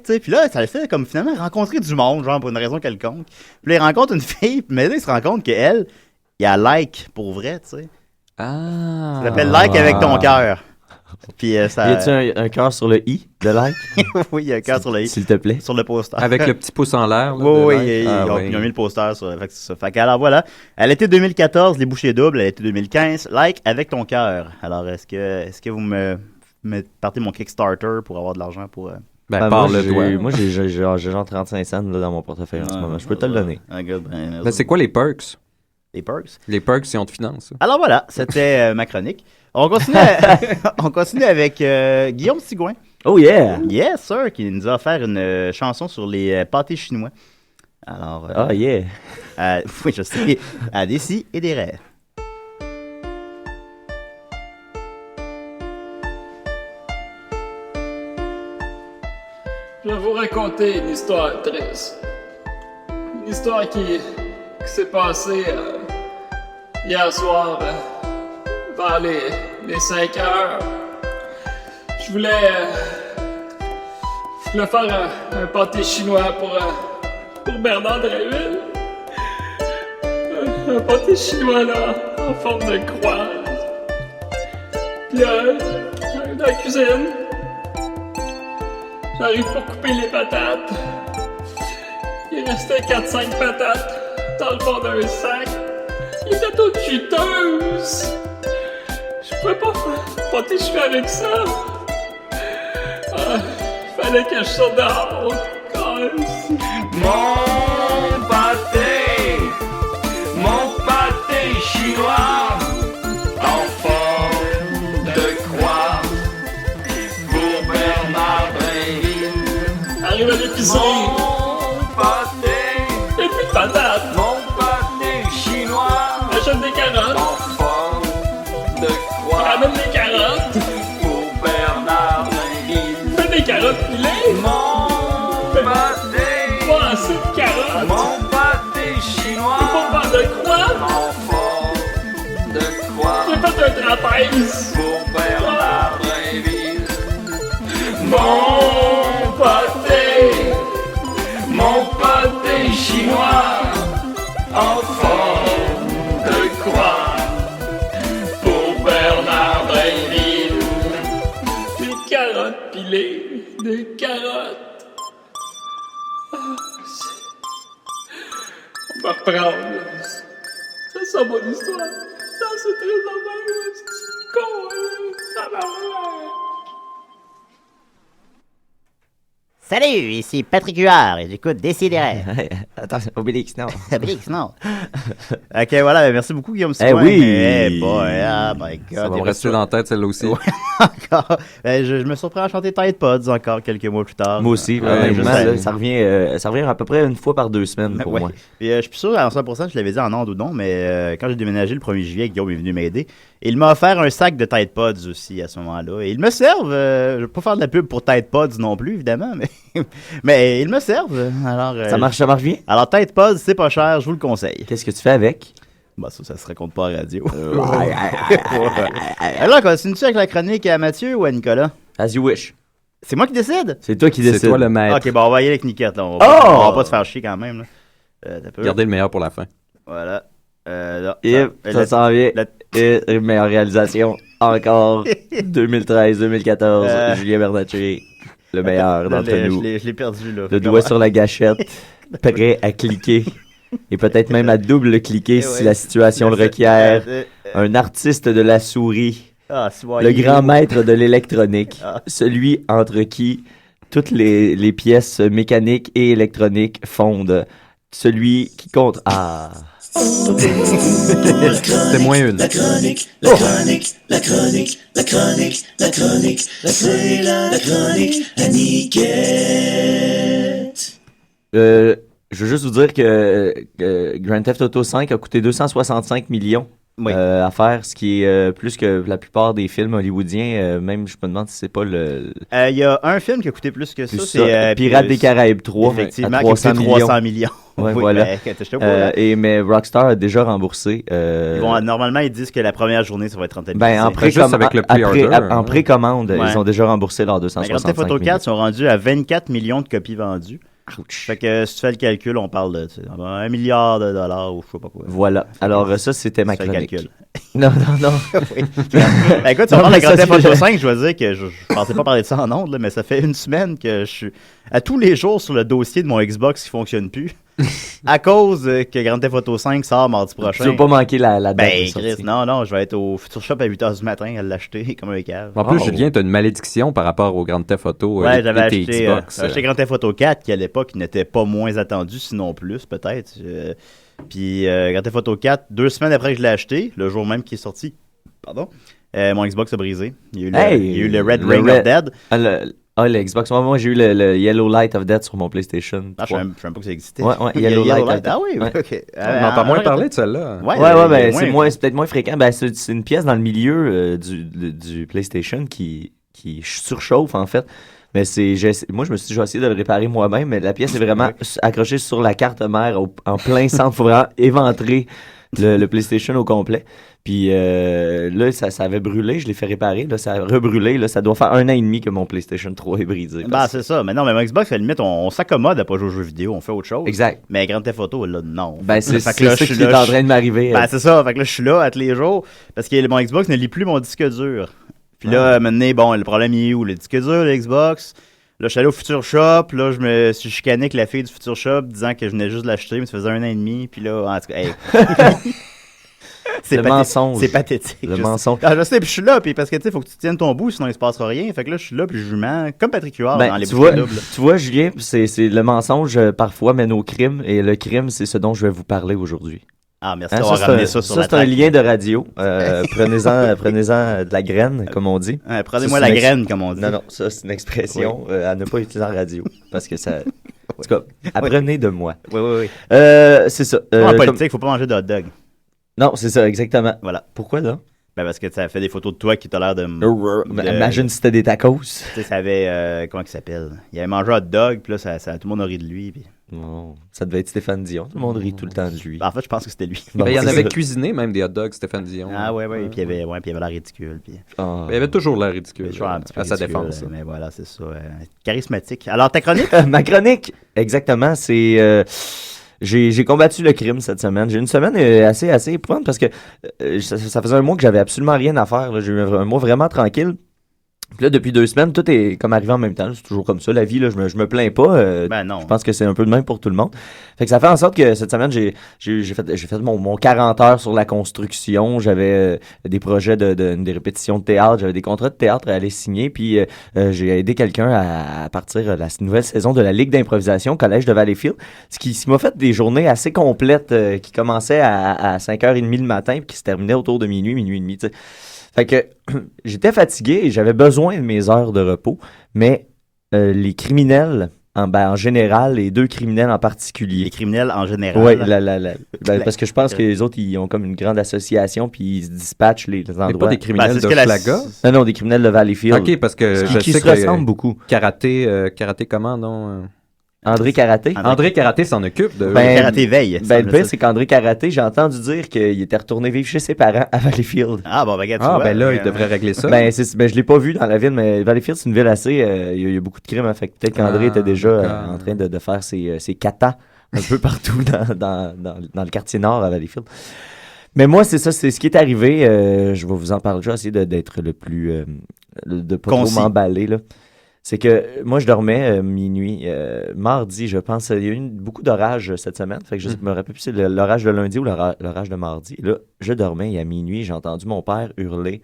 F: sais. Puis là, ça le fait comme finalement rencontrer du monde, genre pour une raison quelconque. Puis là, il rencontre une fille, mais là, il se rend compte qu'elle, il a like pour vrai, tu sais.
G: Ah.
F: Ça s'appelle like avec ton cœur. Puis ça.
H: Y a-tu un cœur sur le i de like?
F: Oui, il y a un cœur sur le i.
H: S'il te plaît.
F: Sur le poster.
G: Avec le petit pouce en l'air.
F: Oui, ils ont mis le poster sur. Fait que c'est ça. Fait que, alors voilà. Elle était 2014, les bouchées doubles. Elle était 2015, like avec ton cœur. Alors, est-ce que vous me partez mon Kickstarter pour avoir de l'argent pour...
H: Moi, j'ai genre 35 cents là, dans mon portefeuille en ce moment. Je peux te le donner.
G: C'est quoi les perks?
F: Les perks?
G: Les perks, si on te finance.
F: Alors voilà, c'était ma chronique. On continue avec Guillaume Sigouin.
H: Oh yeah!
F: Yes, sir, qui nous a offert une chanson sur les pâtés chinois. Alors...
H: oh yeah!
F: Oui, je sais. À des si et des rêves.
J: Je vais vous raconter une histoire triste. Une histoire qui s'est passée hier soir vers les 5 heures. Je voulais faire un pâté chinois pour Bernard Dréville. Un pâté chinois là, en forme de croix. Puis là, dans la cuisine, j'arrive pour couper les patates. Il restait 4-5 patates dans le fond d'un sac. Ils étaient toutes juteuses. Je pouvais pas faire tes cheveux avec ça. Fallait que je sorte dehors.
E: Mon pâté chinois, en forme de croix, pour Bernard Drinville.
J: Arrive à l'épicerie.
E: Mon pâté,
J: et puis de patates.
E: Mon pâté chinois,
J: achète des carottes.
E: En forme de croix,
J: ramène des carottes.
E: Pour Bernard Drinville.
J: Fais des carottes pilées.
E: Mon pâté,
J: pas assez de carottes.
E: Mon pâté chinois,
J: pour faire de croix.
E: En forme de croix,
J: j'ai fait un trapèze.
E: Pour Bernard Drinville. Mon pâté chinois, en forme de croix, pour Bernard Drinville.
J: Des carottes pilées, des carottes. On va reprendre. C'est ça mon histoire. Ça c'est très dommage. C'est con, ça va.
F: Salut, ici Patrick Huard et j'écoute Décideret.
H: Attention, Obélix, non.
F: Obélix, non. Ok, voilà, ben, merci beaucoup Guillaume Sigouin.
H: oui!
F: Eh boy, oh my God.
G: Ça va me rester dans la tête, celle-là aussi.
F: Ouais, encore. Je me surprends à chanter Tide Pods encore quelques mois plus tard.
H: Moi aussi, honnêtement, là, ça revient à peu près une fois par 2 semaines pour moi.
F: Et, je suis plus sûr à 100%, je l'avais dit en ondes ou non, mais quand j'ai déménagé le 1er juillet, Guillaume est venu m'aider. Et il m'a offert un sac de Tide Pods aussi à ce moment-là. Et ils me servent. Je ne vais pas faire de la pub pour Tide Pods non plus, évidemment, mais ils me servent. Alors,
H: ça marche bien?
F: Alors, Tide Pods, c'est pas cher, je vous le conseille.
H: Qu'est-ce que tu fais avec?
F: Bah, ça se raconte pas à la radio. Alors, continue-tu avec la chronique à Mathieu ou à Nicolas?
H: As you wish.
F: C'est moi qui décide?
H: C'est toi qui décide.
G: C'est toi le maître.
F: Ok, bon, on va y aller avec Niquette. Là. On va pas te faire chier quand même.
G: Gardez le meilleur pour la fin.
F: Voilà.
H: Ça s'en vient. Et meilleure réalisation. Encore 2013-2014. Julien Bernatchez. Le meilleur d'entre nous.
F: Je l'ai perdu, là.
H: Le doigt sur la gâchette. Prêt à cliquer. Et peut-être même à double cliquer si la situation le requiert. Un artiste de la souris. Le grand maître de l'électronique. Celui entre qui toutes les pièces mécaniques et électroniques fondent. Celui qui compte.
G: C'était moins une.
E: La chronique, c'est la chronique à Niquette.
H: Je veux juste vous dire que Grand Theft Auto 5 a coûté 265 millions à faire, ce qui est plus que la plupart des films hollywoodiens. Même, je me demande si c'est pas le...
F: Il y a un film qui a coûté plus que ça.
H: C'est Pirates des Caraïbes 3,
F: effectivement,
H: à 300 millions.
F: 300 millions.
H: Ouais, voilà. Mais Rockstar a déjà remboursé.
F: Normalement, ils disent que la première journée, ça va être rentabilisé.
H: En précommande, ils ont déjà remboursé leurs 265 millions.
F: Grand Theft Auto 4 sont rendus à 24 millions de copies vendues. Ouch. Fait que si tu fais le calcul, on parle de $1 milliard ou je sais pas quoi.
H: Voilà. Alors ça, c'était ma chronique. Non.
F: Oui. Écoute, si on parle de Grand Theft Auto 5, je dois dire que je pensais pas parler de ça en ondes, mais ça fait une semaine que je suis à tous les jours sur le dossier de mon Xbox qui fonctionne plus. À cause que Grand Theft Auto 5 sort mardi prochain.
H: Tu veux pas manquer la date de sortie.
F: Chris, non, je vais être au Future Shop à 8h du matin à l'acheter comme un cave.
G: En plus, Julien, t'as une malédiction par rapport au Grand Theft Auto.
F: Ouais, j'avais acheté Grand Theft Auto 4 qui à l'époque n'était pas moins attendu, sinon plus peut-être. Puis Grand Theft Auto 4, 2 semaines après que je l'ai acheté, le jour même qui est sorti, mon Xbox a brisé. Il y a eu le Red Ring of Dead.
H: Le Xbox. Moi, j'ai eu le Yellow Light of Death sur mon PlayStation 3.
F: Je ne savais même pas que ça existait.
H: Ouais, Yellow Light of Death.
F: Ah oui, ok.
G: On n'entend moins parler de celle-là.
H: C'est peut-être moins fréquent. C'est une pièce dans le milieu du PlayStation qui surchauffe, en fait. Mais moi, je me suis dit, je vais essayer de le réparer moi-même, mais la pièce est vraiment accrochée sur la carte mère en plein centre. Il faut vraiment éventrer le PlayStation au complet. Puis là, ça avait brûlé, je l'ai fait réparer. Là, ça a rebrûlé. Là, ça doit faire 1 an et demi que mon PlayStation 3 est brisé.
F: C'est ça. Mais non, mais mon Xbox, à la limite, on s'accommode à pas jouer aux jeux vidéo, on fait autre chose.
H: Exact.
F: Mais Grand Theft Auto, là, non.
H: C'est ça qui est en train de m'arriver.
F: C'est ça. Fait que là, je suis là à tous les jours parce que mon Xbox ne lit plus mon disque dur. Puis là, maintenant, le problème, il est où? Le disque dur, le Xbox. Là, je suis allé au Future Shop. Là, je me suis chicané avec la fille du Future Shop disant que je venais juste de l'acheter, mais ça faisait 1 an et demi. Puis là, en tout cas,
H: Le mensonge.
F: C'est pathétique.
H: Le mensonge.
F: Ah, je sais, puis je suis là, puis parce que tu sais, faut que tu tiennes ton bout, sinon il se passera rien. Fait que là, je suis là, puis je mens, comme Patrick Huard dans les bouches doubles.
H: Tu vois, Julien, c'est le mensonge parfois mène au crime, et le crime, c'est ce dont je vais vous parler aujourd'hui.
F: Ah, merci d'avoir ramené ça sur la
H: c'est un lien de radio. Prenez-en de la graine, comme on dit.
F: Prenez-moi la graine, comme on dit.
H: Non, ça, c'est une expression à ne pas utiliser en radio. Parce que ça... En tout cas, apprenez de moi.
F: Oui.
H: C'est ça.
F: En politique, faut pas manger de hot dog.
H: Non, c'est ça, exactement.
F: Voilà.
H: Pourquoi, là?
F: Ben parce que ça fait des photos de toi qui t'as l'air de...
H: Imagine si c'était des tacos.
F: Tu sais, ça avait... comment il s'appelle? Il avait mangé un hot dog, puis là, tout le monde a ri de lui. Puis...
H: Non, ça devait être Stéphane Dion. Tout le monde rit tout le temps de lui.
F: Ben, en fait, je pense que c'était lui.
G: Ben, il y en avait cuisiné même des hot dogs, Stéphane Dion.
F: Ah ouais. Puis il avait l'air ridicule. Puis...
G: Il avait toujours l'air ridicule. À sa défense.
F: Mais voilà, c'est ça. Charismatique. Alors, ta chronique?
H: Ma chronique, exactement, c'est... J'ai combattu le crime cette semaine. J'ai une semaine assez éprouvante parce que ça faisait un mois que j'avais absolument rien à faire. J'ai eu un mois vraiment tranquille. Puis là, depuis 2 semaines, tout est comme arrivé en même temps. C'est toujours comme ça, la vie. Là, je me plains pas.
F: Ben non.
H: Je pense que c'est un peu de même pour tout le monde. Fait que ça fait en sorte que cette semaine, j'ai fait mon 40 heures sur la construction. J'avais des projets des répétitions de théâtre. J'avais des contrats de théâtre à aller signer. Puis j'ai aidé quelqu'un à partir la nouvelle saison de la Ligue d'improvisation au Collège de Valleyfield. Ce qui m'a fait des journées assez complètes qui commençaient à 5h30 le matin puis qui se terminaient autour de minuit et demi. T'sais. Fait que j'étais fatigué et j'avais besoin de mes heures de repos, mais les criminels, en général, les 2 criminels en particulier.
F: Les criminels en général?
H: Oui, parce que je pense que les autres, ils ont comme une grande association puis ils se dispatchent les endroits.
G: Mais pas des criminels de Schlaga?
H: Non, des criminels de Valleyfield.
G: OK, parce que je
H: qui
G: sais
H: se ressemblent beaucoup.
G: Karaté comment, non?
H: André Karaté.
G: André Karaté s'en occupe de...
F: Karaté veille.
H: Le pire, c'est qu'André Karaté, j'ai entendu dire qu'il était retourné vivre chez ses parents à Valleyfield.
F: Ah, bon, regarde,
G: là, il devrait régler ça.
H: Je l'ai pas vu dans la ville, mais Valleyfield, c'est une ville assez... il y a beaucoup de crimes, hein, fait que peut-être qu'André était déjà en train de faire ses katas un peu partout dans le quartier nord à Valleyfield. Mais moi, c'est ça, c'est ce qui est arrivé. Je vais vous en parler. Je vais essayer d'être le plus... de pas trop m'emballer, là. C'est que moi, je dormais minuit. Mardi, je pense. Il y a eu beaucoup d'orages cette semaine. Fait que je me rappelle plus si c'est l'orage de lundi ou l'orage de mardi. Et là, je dormais et à minuit, j'ai entendu mon père hurler.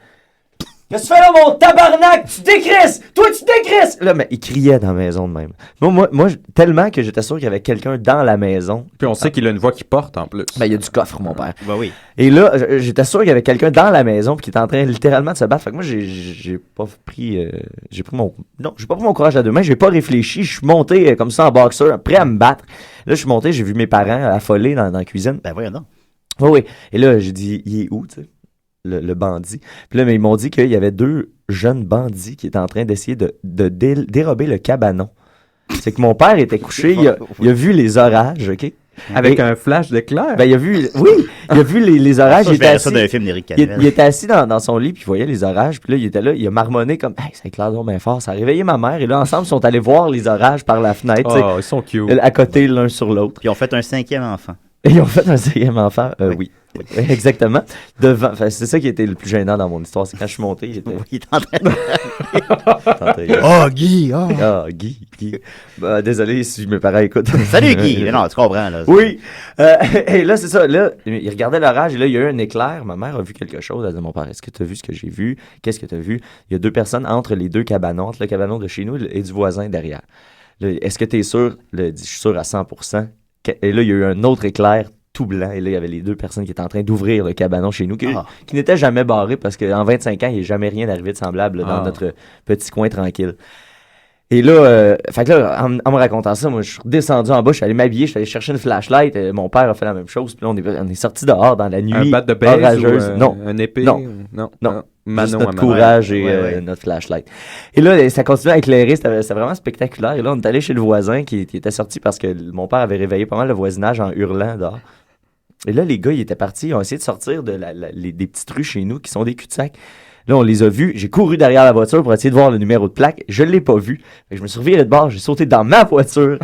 H: Qu'est-ce que tu fais là, mon tabarnak? Tu décrisses! Toi, tu décrisses! Là, mais il criait dans la maison de même. Moi, tellement que j'étais sûr qu'il y avait quelqu'un dans la maison.
G: Puis on sait qu'il a une voix qui porte en plus.
H: Ben, il y a du coffre, mon père.
F: Ben oui.
H: Et là, j'étais sûr qu'il y avait quelqu'un dans la maison puis qui était en train littéralement de se battre. Fait que moi, j'ai pas pris mon courage à 2 mains. J'ai pas réfléchi. Je suis monté comme ça en boxeur, prêt à me battre. Là, je suis monté, j'ai vu mes parents affolés dans la cuisine.
F: Ben voyons donc.
H: Oui. Et là, j'ai dit, il est où, tu sais? Le bandit. Puis là, mais ils m'ont dit qu'il y avait 2 jeunes bandits qui étaient en train d'essayer de dérober le cabanon. C'est que mon père était couché, il a vu les orages, OK?
G: Avec un flash d'éclair?
H: Ben, il a vu les orages.
F: Il
H: était assis dans son lit, puis il voyait les orages. Puis là, il a marmonné comme, hey, ça éclaire donc bien fort. Ça a réveillé ma mère. Et là, ensemble, ils sont allés voir les orages par la fenêtre.
G: Oh, ils sont cute.
H: À côté, l'un sur l'autre.
F: Puis ils ont fait un 5e enfant.
H: Et ils ont fait un 5e enfant, oui. Exactement. Devant. Enfin, c'est ça qui était le plus gênant dans mon histoire. C'est quand je suis monté, il était
F: en train de... Oh, Guy!
H: Oh, Guy. Bah, désolé si mes parents écoutent.
F: Salut, Guy! Mais non, tu comprends, là.
H: Oui. Et là, c'est ça. Là, il regardait l'orage et là, il y a eu un éclair. Ma mère a vu quelque chose. Elle a dit, mon père, est-ce que tu as vu ce que j'ai vu? Qu'est-ce que tu as vu? Il y a 2 personnes entre les 2 cabanons, entre le cabanon de chez nous et du voisin derrière. Là, est-ce que tu es sûr? Je suis sûr à 100%. Et là, il y a eu un autre éclair tout blanc. Et là, il y avait les 2 personnes qui étaient en train d'ouvrir le cabanon chez nous, qui n'était jamais barré parce qu'en 25 ans, il n'est jamais rien arrivé de semblable dans notre petit coin tranquille. Et là, fait que là, en me racontant ça, moi, je suis redescendu en bas, je suis allé m'habiller, je suis allé chercher une flashlight. Mon père a fait la même chose. Puis là, on est sorti dehors dans la nuit.
G: Un bat de base
H: orageuse.
G: Non. Un épée?
H: Non.
G: Manon
H: juste notre courage et notre flashlight. Et là, ça continuait à éclairer. C'était vraiment spectaculaire. Et là, on est allé chez le voisin qui était sorti parce que mon père avait réveillé pas mal le voisinage en hurlant dehors. Et là, les gars, ils étaient partis. Ils ont essayé de sortir des petites rues chez nous qui sont des cul-de-sac. Là, on les a vus. J'ai couru derrière la voiture pour essayer de voir le numéro de plaque. Je ne l'ai pas vu. Fait que je me suis reviré de bord. J'ai sauté dans ma voiture.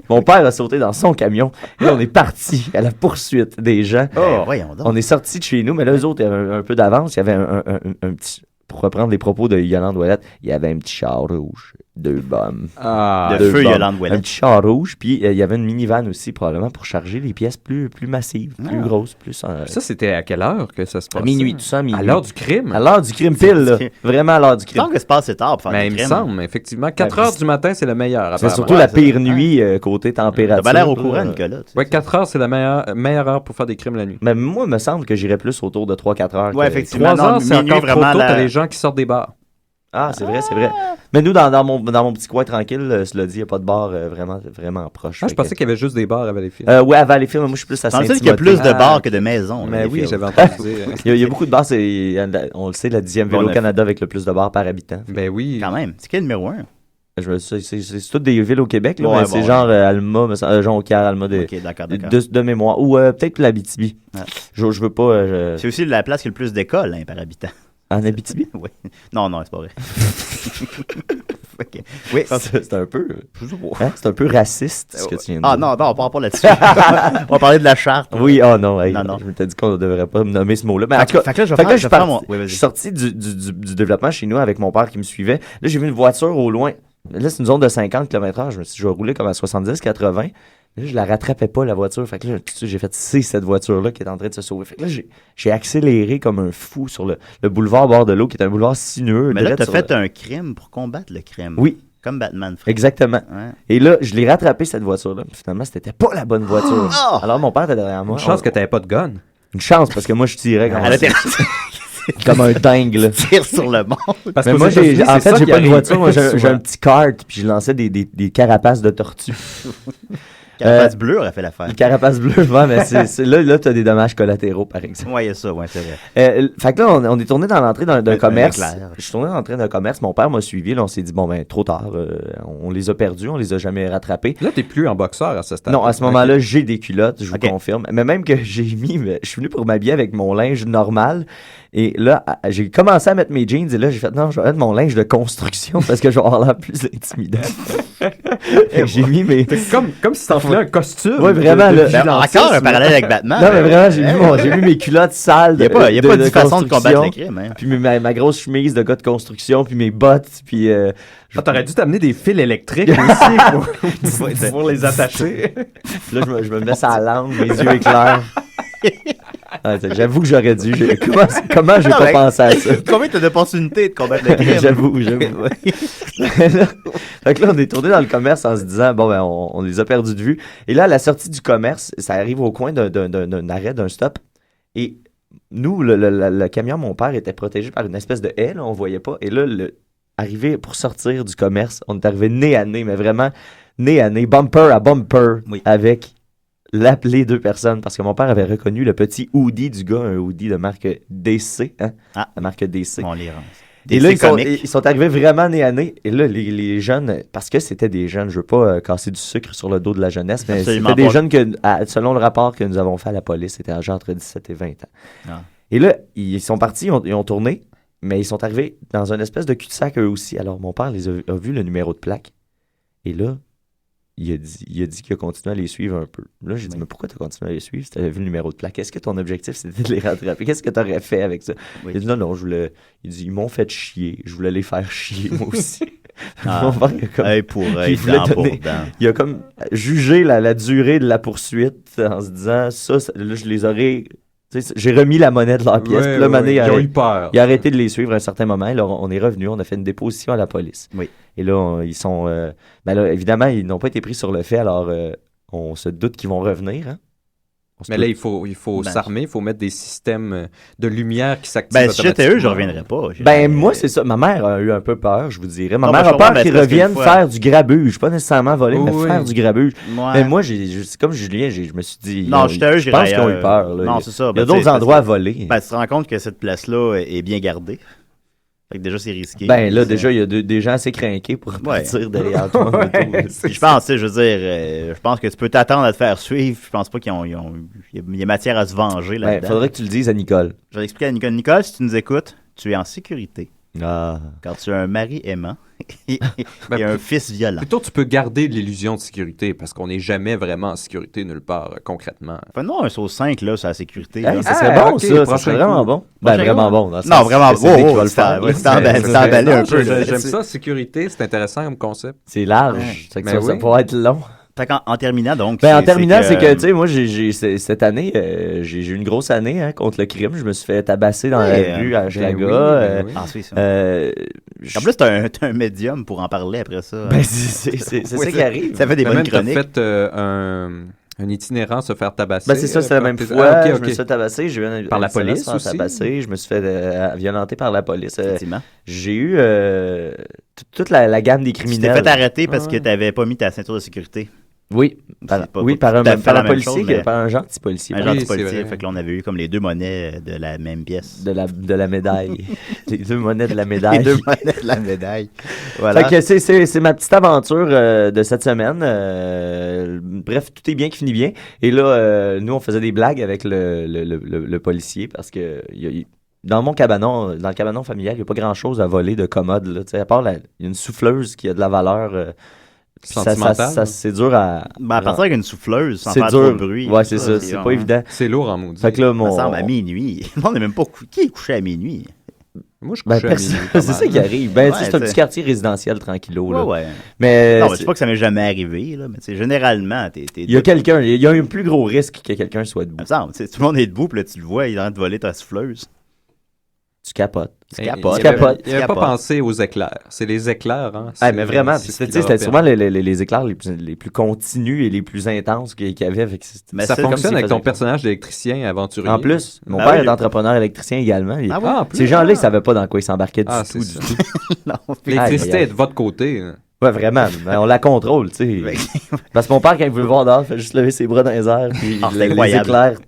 H: Mon père a sauté dans son camion. Et là, on est parti à la poursuite des gens.
F: Voyons donc.
H: On est sortis de chez nous, mais là, eux autres, il y avait un peu d'avance. Il y avait un petit... Pour reprendre les propos de Yolande Ouellette, il y avait un petit char rouge 2 bombes.
F: De
H: Deux
F: feu
H: bombes.
F: Yolande Ouellet.
H: Un petit char rouge, puis il y avait une minivan aussi, probablement, pour charger les pièces plus massives, plus grosses, plus...
G: Ça, c'était à quelle heure que ça se
H: à
G: passait?
H: minuit, tout ça, à minuit.
G: À l'heure du crime?
H: À l'heure du crime, pile, là. Vraiment à l'heure du
F: Il
H: crime.
F: semble que c'est passé tard pour faire
G: Mais
F: des
G: il me
F: crimes.
G: semble, effectivement. 4 heures du matin, c'est le meilleur.
H: C'est
G: apparemment.
H: surtout la pire nuit, côté température.
F: T'as pas l'air au
H: là.
F: courant, Nicolas.
G: Ouais, 4 heures, c'est la meilleure heure pour faire des crimes la nuit.
H: Mais moi, il me semble que j'irais plus autour de 3-4 heures.
F: Ouais,
H: que-
F: effectivement.
G: 3 heures, c'est
F: minuit,
G: encore trop
F: vraiment,
G: tôt,
F: la-
G: t'as les gens qui sortent des bars.
H: Ah, c'est vrai, c'est vrai. Mais nous, dans mon petit coin tranquille, cela dit, il n'y a pas de bar vraiment proche.
G: Ah, je pensais qu'il y avait juste des bars à Valleyfield.
H: Ouais, à Valleyfield, moi, je suis plus à
F: Semble-t-il
H: Saint-Timothée.
F: qu'il y a plus de bars que de maisons.
G: Mais oui,
F: Valleyfield.
G: j'avais entendu dire.
H: Il y a beaucoup de bars, on le sait, la 10e ville
F: Bon,
H: au Canada avec le plus de bars par habitant.
G: Ben oui.
F: Quand même. C'est quel numéro 1?
H: C'est toutes des villes au Québec, là,
F: Ouais,
H: mais
F: bon,
H: c'est
F: ouais.
H: genre Alma, Jonquière, Alma
F: Ok, d'accord.
H: de mémoire. Ou peut-être l'Abitibi.
F: Ouais.
H: Je veux pas...
F: C'est aussi la place qui a le plus d'écoles par habitant.
H: En Abitibi?
F: Oui. Non, c'est pas vrai. Ok. Oui,
H: C'est un peu... Hein? C'est un peu raciste, ce que tu viens de
F: Ah
H: dire.
F: non, on parle pas là-dessus. On va parler de la charte.
H: Oui, non, hey,
F: Non.
H: je m'étais dit qu'on ne devrait pas me nommer ce mot-là. Mais en
F: Fait
H: tout cas,
F: que là, je
H: fait que là,
F: vais faire mon... Oui,
H: je
F: vas-y.
H: suis sorti du développement chez nous avec mon père qui me suivait. Là, j'ai vu une voiture au loin. Là, c'est une zone de 50 km/h. Je me suis dit, je vais rouler comme à 70-80. Là, je la rattrapais pas, la voiture. Fait que là, tout de suite, j'ai fait, c'est cette voiture-là qui est en train de se sauver. Fait que là, j'ai accéléré comme un fou sur le boulevard bord de l'eau, qui est un boulevard sinueux.
F: Mais là,
H: direct
F: t'as
H: sur
F: fait
H: le-
F: un crime pour combattre le crime.
H: Oui.
F: Comme Batman. Frère.
H: Exactement.
F: Ouais.
H: Et là, je l'ai rattrapé, cette voiture-là. Puis finalement, c'était pas la bonne voiture.
F: Oh!
H: Alors, mon père était derrière moi.
G: Une chance que t'avais pas de gun.
H: Une chance, parce que moi, je tirais comme,
F: Elle était
H: comme un dingue, là.
F: tire sur le monde.
G: Parce
H: Mais
G: qu'aux
H: moi,
G: États-Unis,
H: en
G: c'est
H: fait,
G: ça
H: j'ai
G: qui
H: pas de
G: arrive.
H: voiture. Moi, j'ai
G: Souvent.
H: un petit kart, puis je lançais des carapaces de tortues.
F: Carapace bleue aurait fait l'affaire.
H: Une carapace bleue, ouais, mais là, tu as des dommages collatéraux, par exemple.
F: Ouais, il y a ça, ouais, c'est vrai.
H: Fait que là, on est tourné dans l'entrée d'un commerce.
F: clair.
H: Je suis tourné dans l'entrée d'un commerce. Mon père m'a suivi. Là, on s'est dit, bon, ben, trop tard. On les a perdus. On les a jamais rattrapés.
G: Là, t'es plus en boxeur à ce stade.
H: Non, à ce moment-là, j'ai des culottes, je vous
F: Ok.
H: confirme. Mais même que j'ai mis, je suis venu pour m'habiller avec mon linge normal. Et là, j'ai commencé à mettre mes jeans. Et là, j'ai fait, non, je vais mettre mon linge de construction parce que je vais avoir l'air plus intimidant. Fait que j'ai mis mes...
G: C'est comme si t'enfilais un costume.
H: Ouais, vraiment, là.
F: Ben, encore un parallèle avec Batman.
H: Non, mais vraiment, j'ai mis mes culottes sales.
F: Il n'y a pas de façon de combattre le
H: construction.
F: crime. Hein.
H: Puis ma grosse chemise de gars de construction, puis mes bottes, puis...
G: T'aurais dû t'amener des fils électriques aussi pour les attacher.
H: Là, je me mets ça à la langue, mes yeux éclairent. Ah, j'avoue que j'aurais dû. Comment j'ai
F: Non,
H: pas
F: mais-
H: pensé à ça?
F: Combien t'as d'opportunités de combattre le crime?
H: J'avoue. Fait que là, on est tourné dans le commerce en se disant, bon, ben, on les a perdus de vue. Et là, à la sortie du commerce, ça arrive au coin d'un arrêt, d'un stop. Et nous, le camion, mon père, était protégé par une espèce de haie, là, on voyait pas. Et là, arrivé pour sortir du commerce, on est arrivé nez à nez, mais vraiment nez à nez, bumper à bumper,
F: Oui.
H: avec les deux personnes, parce que mon père avait reconnu le petit hoodie du gars, un hoodie de marque DC, hein?
F: Ah.
H: La marque DC.
F: On les rend.
H: Et là,
F: comiques.
H: ils sont arrivés vraiment nez à nez. Et là, les jeunes, parce que c'était des jeunes, je veux pas casser du sucre sur le dos de la jeunesse, mais
F: Absolument
H: c'était des
F: pas.
H: jeunes que, selon le rapport que nous avons fait à la police, c'était âgés entre 17 et 20 ans.
F: Ah.
H: Et là, ils sont partis, ils ont tourné, mais ils sont arrivés dans une espèce de cul-de-sac eux aussi. Alors, mon père a vu le numéro de plaque. Et là, il a dit qu'il a continué à les suivre un peu. Là, j'ai dit, mais pourquoi tu as continué à les suivre si tu avais vu le numéro de plaque? Est-ce que ton objectif, c'était de les rattraper? Qu'est-ce que tu aurais fait avec ça?
F: Oui.
H: Il a dit, non, il dit, ils m'ont fait chier. Je voulais les faire chier, moi aussi.
F: Ah.
H: Mon père, il a comme-
F: Œil pour œil,
H: il voulait
F: dent pour
H: donner-
F: dent.
H: il a comme jugé la durée de la poursuite en se disant, ça là, je les aurais... tu sais, j'ai remis la monnaie de leur pièce. Puis là, Mané,
G: Ils ont eu peur.
H: il a arrêté de les suivre à un certain moment. Et là, on est revenu, on a fait une déposition à la police.
F: Oui.
H: Et là, ils sont... ben là, évidemment, ils n'ont pas été pris sur le fait, alors on se doute qu'ils vont revenir. Hein? On se
G: Mais
H: doute.
G: là, il faut
F: Ben,
G: s'armer, il faut mettre des systèmes de lumière qui s'activent
F: Ben, si j'étais eux, je
G: automatiquement.
F: reviendrais pas.
H: Ben, moi, c'est ça. Ma mère a eu un peu peur, je vous dirais. Ma
F: Non,
H: mère
F: ben,
H: a
F: je
H: peur
F: comprends,
H: qu'ils
F: mais c'est parce
H: reviennent
F: qu'une fois-
H: faire du grabuge. Pas nécessairement voler, mais
G: Oui.
H: faire du grabuge.
F: Ouais.
H: Mais moi, c'est comme Julien, je me suis dit...
F: Non, j'étais eux,
H: je pense qu'ils ont eu
F: j'irais
H: peur. Là.
F: Non, c'est ça.
H: Il y a
F: Ben,
H: d'autres
F: c'est-
H: endroits à
F: parce
H: voler.
F: Ben, tu te rends compte que cette place-là est bien gardée. Fait que déjà, c'est risqué.
H: Ben là,
F: C'est-
H: déjà, il y a des gens assez craqués pour partir derrière toi.
F: Puis je pense, tu sais, je veux dire, je pense que tu peux t'attendre à te faire suivre. Je pense pas qu'il y a matière à se venger
H: Il
F: là-dedans.
H: faudrait que tu le dises à Nicole.
F: Je vais expliquer à Nicole. Nicole, si tu nous écoutes, tu es en sécurité. Quand tu as un mari aimant et un fils violent.
G: Plutôt, tu peux garder l'illusion de sécurité parce qu'on n'est jamais vraiment en sécurité nulle part, concrètement.
F: Enfin, non, un sauce 5, là, c'est la sécurité.
H: Hey, ça serait bon,
G: okay,
H: ça serait vraiment bon. Ben, vraiment bon.
F: Non, vraiment bon. C'est emballé un peu.
G: J'aime ça, sécurité, c'est intéressant comme concept.
H: C'est large, ça pourrait être long.
F: En terminant, donc.
H: Ben, en terminant, c'est que, tu sais, moi, cette année, j'ai eu une grosse année contre le crime. Je me suis fait tabasser dans la rue à Hochelaga.
F: En plus, t'as un médium pour en parler après ça.
H: Ben, c'est ça qui arrive.
F: Ça fait des bonnes chroniques.
G: T'as fait un itinérant se faire tabasser.
H: Ben, c'est ça, c'est la même fois. Je me suis fait tabasser. J'ai eu
G: par la police aussi.
H: Tabasser. Je me suis fait violenter par la police. Effectivement. J'ai eu toute la gamme des criminels.
F: Tu t'es fait arrêter parce que t'avais pas mis ta ceinture de sécurité.
H: Oui, par un gentil policier.
F: Un gentil policier. Fait que là, on avait eu comme les deux monnaies de la même pièce.
H: De la médaille. Les deux monnaies de la médaille.
F: Les deux monnaies de la médaille. Voilà.
H: Fait que c'est ma petite aventure de cette semaine. Bref, tout est bien qui finit bien. Et là, nous, on faisait des blagues avec le policier parce que dans le cabanon familial, il n'y a pas grand-chose à voler de commode. Là, à part, il y a une souffleuse qui a de la valeur...
G: sentimentale.
H: C'est dur à...
F: à partir avec une souffleuse, sans faire trop de bruit.
H: Ouais, c'est ça. C'est pas évident.
G: C'est lourd en maudit.
H: Fait que là,
F: Ça semble à minuit. On n'est même pas... Qui est couché à minuit?
G: Moi, je couche à minuit.
H: C'est ça qui arrive. C'est un petit quartier résidentiel tranquillo. Là.
F: Ouais.
H: Mais
F: non, je sais pas que ça m'est jamais arrivé, là, mais généralement, il
H: y a un plus gros risque que quelqu'un soit debout.
F: Tout le monde est debout, puis là, tu le vois, il est en train de voler ta souffleuse.
H: Tu capotes.
G: Il n'avait pas pensé aux éclairs. C'est les éclairs, hein.
H: Mais vraiment, c'était sûrement les éclairs les plus continus et les plus intenses qu'il y avait.
G: Mais ça fonctionne avec ton personnage d'électricien aventurier.
H: En plus, mon père est entrepreneur électricien également. Ces gens-là, ils savaient pas dans quoi ils s'embarquaient du tout.
G: L'électricité est de votre côté.
H: Ouais, vraiment. On la contrôle, tu sais. Parce que mon père, quand il veut le voir dehors, il fait juste lever ses bras dans les airs, puis les éclairs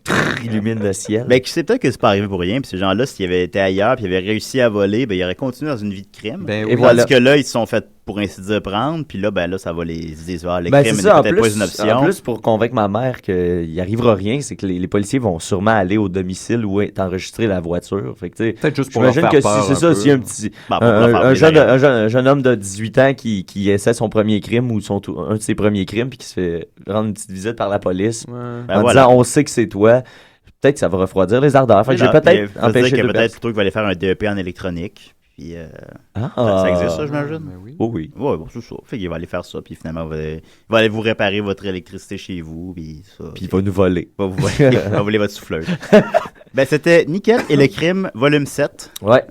H: illuminent le ciel.
F: Mais tu sais peut-être que c'est pas arrivé pour rien, puis ces gens-là, s'ils avaient été ailleurs, puis ils avaient réussi à voler, ben ils auraient continué dans une vie de crime.
H: Et voilà.
F: Parce que là, ils se sont fait, pour ainsi dire, prendre, puis là, ça va les décevoir. Les
H: crimes
F: n'est peut-être pas une option.
H: En plus, pour convaincre ma mère qu'il n'y arrivera rien, c'est que les policiers vont sûrement aller au domicile où est enregistrée la voiture. Fait que,
G: peut-être juste pour leur faire peur.
H: C'est ça, s'il y a un petit... un jeune homme de 18 ans qui essaie son premier crime ou un de ses premiers crimes, puis qui se fait rendre une petite visite par la police en disant « On sait que c'est toi », peut-être que ça va refroidir les ardeurs. Fait que j'ai peut-être empêché de
F: peut-être plutôt qu'il va aller faire un DEP en électronique. Puis, ça existe, ça, j'imagine?
H: Oui.
F: Oui, c'est ça. Fait qu'il va aller faire ça, puis finalement, il va aller vous réparer votre électricité chez vous, puis ça.
H: Puis il va nous voler.
F: Il va voler votre souffleuse. C'était Nickel et le crime, volume 7.
H: Ouais.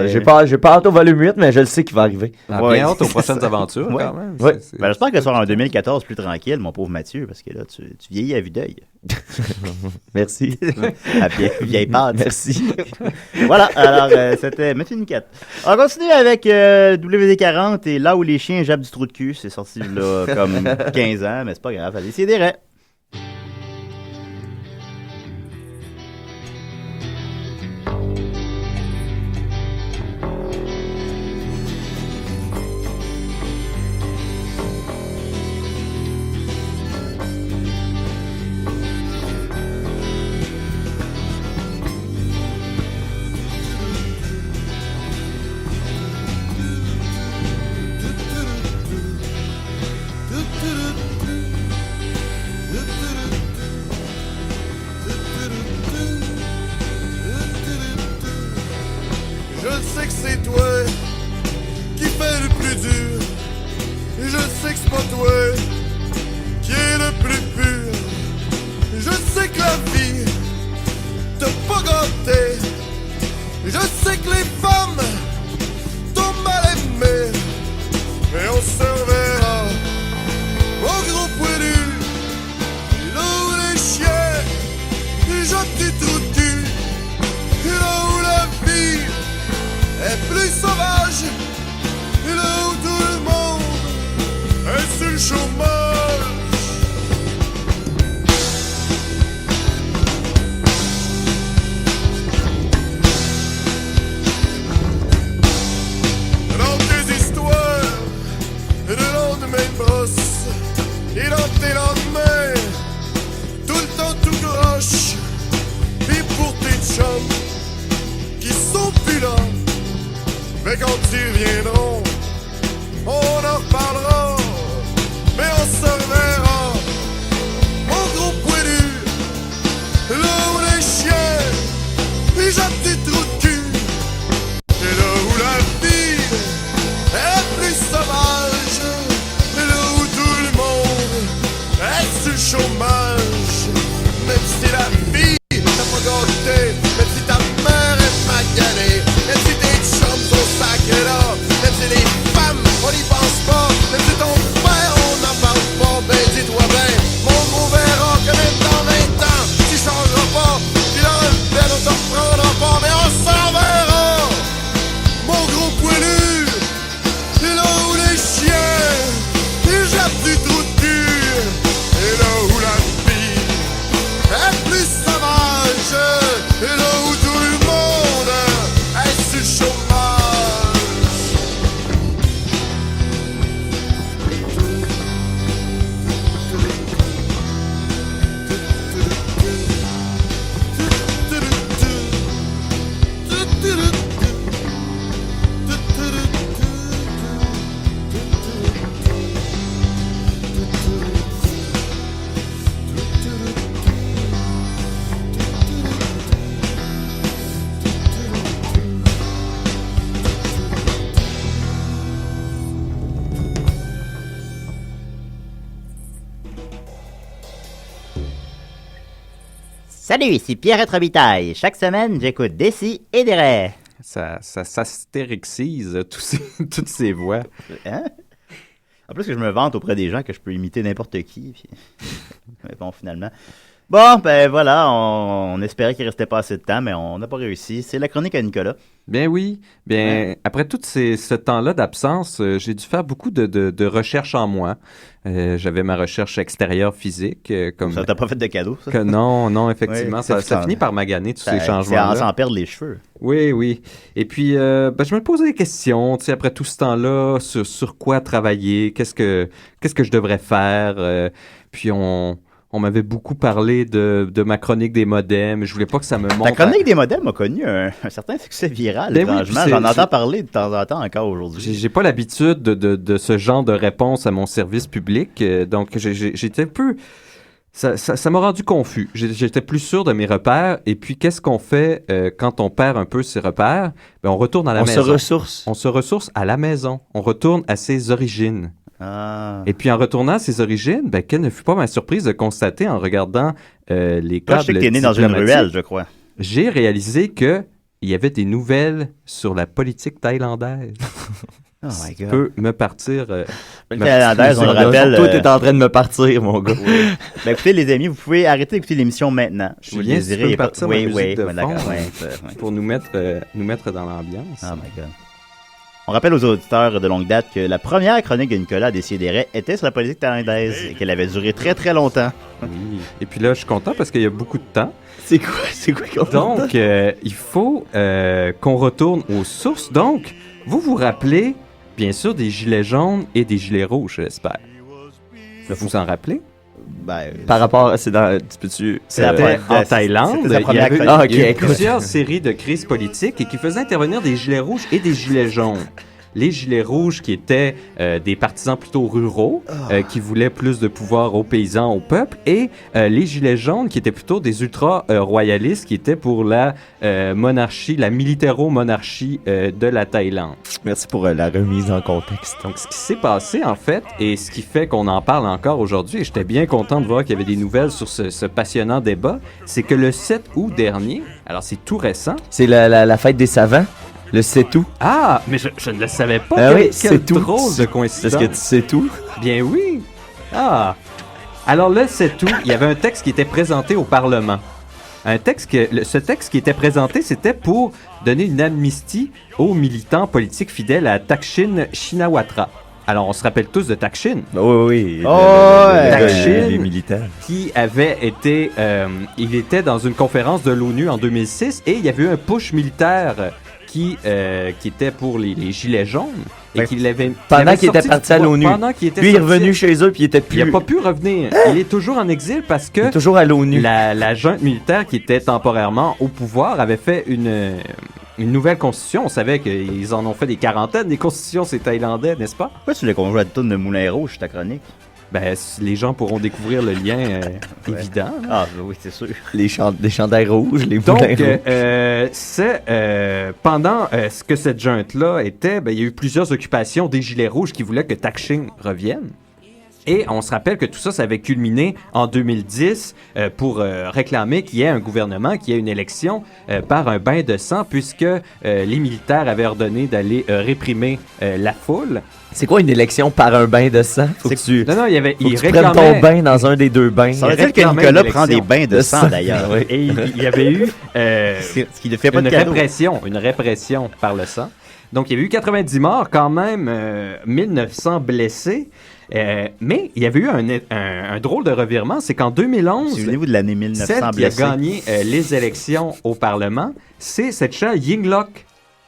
H: J'ai pas hâte au volume 8, mais je le sais qu'il va arriver.
G: Bien hâte aux prochaines aventures, quand même.
H: Ouais.
F: J'espère que ça sera en 2014 plus tranquille, mon pauvre Mathieu, parce que là, tu vieillis à vue d'œil.
H: Merci.
F: À vieille patte.
H: Merci.
F: Voilà, alors c'était Mathieu Niquette. On continue avec WD-40 et Là où les chiens jappent du trou de cul. C'est sorti là comme 15 ans, mais c'est pas grave. Allez, c'est des raies.
K: Mais quand ils viendront, on en reparlera, mais on se reverra. Mon gros poilu, là où les chiens, ils jettent des trous de cul. Et là où la vie est plus sauvage, et là où tout le monde est sur le chômage. Même si la vie t'a pas gâté, même si ta mère est maganée, même si tes chums sont sacrés là, même si les femmes on n'y pense pas, même si ton père on n'en parle pas, ben dis-toi ben, mon gros verra que même dans 20 ans, tu changeras pas, puis dans le bel on te reprendra pas, mais on s'en verra. Mon gros poilu, et là où les chiens, ils jettent du trou de cul, et là où la vie est plus sauvage, et là où tout le monde est sur le chômage.
F: Salut, ici Pierre Robitaille. Chaque semaine, j'écoute Desi et Desraies.
G: Ça stérixise toutes ces voix.
F: Hein? En plus que je me vante auprès des gens que je peux imiter n'importe qui. Puis... mais bon, finalement. Bon, ben voilà, on espérait qu'il restait pas assez de temps, mais on n'a pas réussi. C'est la chronique à Nicolas.
G: Bien oui. Bien, après tout ce temps-là d'absence, j'ai dû faire beaucoup de recherches en moi. J'avais ma recherche extérieure physique. Comme...
F: Ça t'a pas fait de cadeau, ça?
G: Que non, effectivement.
F: Oui,
G: ça finit par maganer tous ces changements-là.
F: C'est en perdre les cheveux.
G: Oui. Et puis, je me posais des questions, tu sais, après tout ce temps-là, sur quoi travailler, qu'est-ce que je devrais faire. Puis on m'avait beaucoup parlé de ma chronique des modems. Je voulais pas que ça me montre...
F: Ta chronique des modems a connu un certain succès viral, étrangement. J'en entends parler de temps en temps encore aujourd'hui.
G: J'ai pas l'habitude de ce genre de réponse à mon service public. Donc, j'étais un peu... Ça m'a rendu confus. J'étais plus sûr de mes repères. Et puis, qu'est-ce qu'on fait quand on perd un peu ses repères? Ben, on retourne à la maison. On se ressource à la maison. On retourne à ses origines.
F: Ah.
G: Et puis en retournant à ses origines, ben, quelle ne fut pas ma surprise de constater en regardant les câbles.
F: Je sais que t'es né dans une ruelle, je crois.
G: J'ai réalisé que il y avait des nouvelles sur la politique thaïlandaise.
F: Oh my God.
G: Peut me partir.
F: Thaïlandaise, on le rappelle.
H: Tout est en train de me partir, mon gars.
F: Oui. Ben, écoutez, les amis, vous pouvez arrêter d'écouter l'émission maintenant.
G: Je vous laisse partir
F: oui,
G: d'accord. Pour nous mettre dans l'ambiance.
F: Oh my God. On rappelle aux auditeurs de longue date que la première chronique de Nicolas Décideret était sur la politique thaïlandaise et qu'elle avait duré très très longtemps.
G: Oui. Et puis là, je suis content parce qu'il y a beaucoup de temps.
F: C'est quoi qu'on
G: Donc, il faut qu'on retourne aux sources. Donc, vous vous rappelez, bien sûr, des gilets jaunes et des gilets rouges, j'espère. Vous vous en rappelez?
H: Par rapport, c'est dans...
G: C'était en Thaïlande. Il y avait
H: écoute.
G: plusieurs séries de crises politiques et qui faisaient intervenir des gilets rouges et des gilets jaunes. Les gilets rouges qui étaient des partisans plutôt ruraux, qui voulaient plus de pouvoir aux paysans, au peuple, et les gilets jaunes qui étaient plutôt des ultra-royalistes, qui étaient pour la monarchie, la militaro-monarchie de la Thaïlande.
H: Merci pour la remise en contexte.
G: Donc, ce qui s'est passé, en fait, et ce qui fait qu'on en parle encore aujourd'hui, et j'étais bien content de voir qu'il y avait des nouvelles sur ce passionnant débat, c'est que le 7 août dernier, alors c'est tout récent...
H: C'est la fête des savants. Le c'est tout.
G: Ah, mais je ne le savais pas.
H: Quelle
G: drôle de coïncidence.
H: Est-ce que tu sais tout?
G: Bien oui. Ah. Alors le c'est tout, il y avait un texte qui était présenté au Parlement. Ce texte qui était présenté, c'était pour donner une amnistie aux militants politiques fidèles à Thaksin Shinawatra. Alors, on se rappelle tous de Thaksin.
H: Oui.
G: Thaksin,
H: les militaires.
G: Qui avait été... il était dans une conférence de l'ONU en 2006 et il y avait eu un push militaire qui était pour les gilets jaunes. Et qu'il avait,
H: pendant qu'il était parti à l'ONU. Lui, il est revenu chez eux puis il était plus...
G: Il n'a pas pu revenir. Il est toujours en exil parce que...
H: Il est toujours à l'ONU.
G: La junte militaire qui était temporairement au pouvoir avait fait une nouvelle constitution. On savait qu'ils en ont fait des quarantaines, des constitutions, ces Thaïlandais, n'est-ce pas?
F: Pourquoi tu voulais qu'on joue à la tourne de Moulin Rouge, ta chronique?
G: Ben, les gens pourront découvrir le lien évident.
F: Ah, oui, c'est sûr.
H: Les chandails rouges, les
G: Donc,
H: moulins rouges.
G: pendant ce que cette junte-là était, il y a eu plusieurs occupations des Gilets rouges qui voulaient que Thaksin revienne. Et on se rappelle que tout ça, ça avait culminé en 2010 pour réclamer qu'il y ait un gouvernement, qu'il y ait une élection par un bain de sang, puisque les militaires avaient ordonné d'aller réprimer la foule.
H: C'est quoi une élection par un bain de sang? Faut que tu...
G: Non, il y avait...
H: Faut que tu prennes ton bain dans un des deux bains.
F: Ça veut dire que Nicolas prend des bains de sang, d'ailleurs.
G: Oui. Et il y avait eu
F: ce qui ne fait pas de cadeau.
G: une répression par le sang. Donc, il y avait eu 90 morts, quand même 1900 blessés. Mais il y avait eu un drôle de revirement, c'est qu'en 2011,
F: souvenez-vous de l'année 1900
G: celle qui a gagné les élections au Parlement, c'est cette chère Yingluck.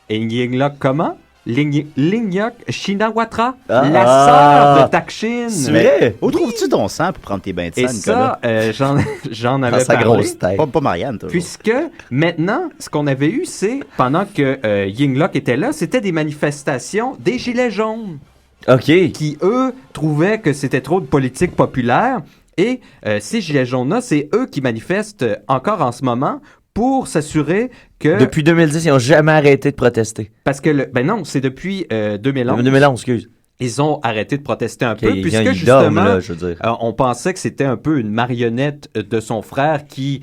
G: Et Yingluck comment? Yingluck Shinawatra, la sœur de Thaksin.
F: C'est vrai? Où trouves-tu ton sang pour prendre tes bains de sang, Nicolas?
G: Et ça, j'en avais parlé.
H: Grosse tête.
F: Pas Marianne, toi.
G: Puisque maintenant, ce qu'on avait eu, c'est, pendant que Yingluck était là, c'était des manifestations des Gilets jaunes.
H: OK.
G: Qui, eux, trouvaient que c'était trop de politique populaire. Et ces Gilets jaunes-là, c'est eux qui manifestent encore en ce moment pour s'assurer que...
H: Depuis 2010, ils n'ont jamais arrêté de protester.
G: Parce que, non, c'est depuis 2011.
H: 2011, excuse.
G: Ils ont arrêté de protester un peu, puisque
H: justement,
G: justement,
H: là, je veux dire.
G: on pensait que c'était un peu une marionnette de son frère qui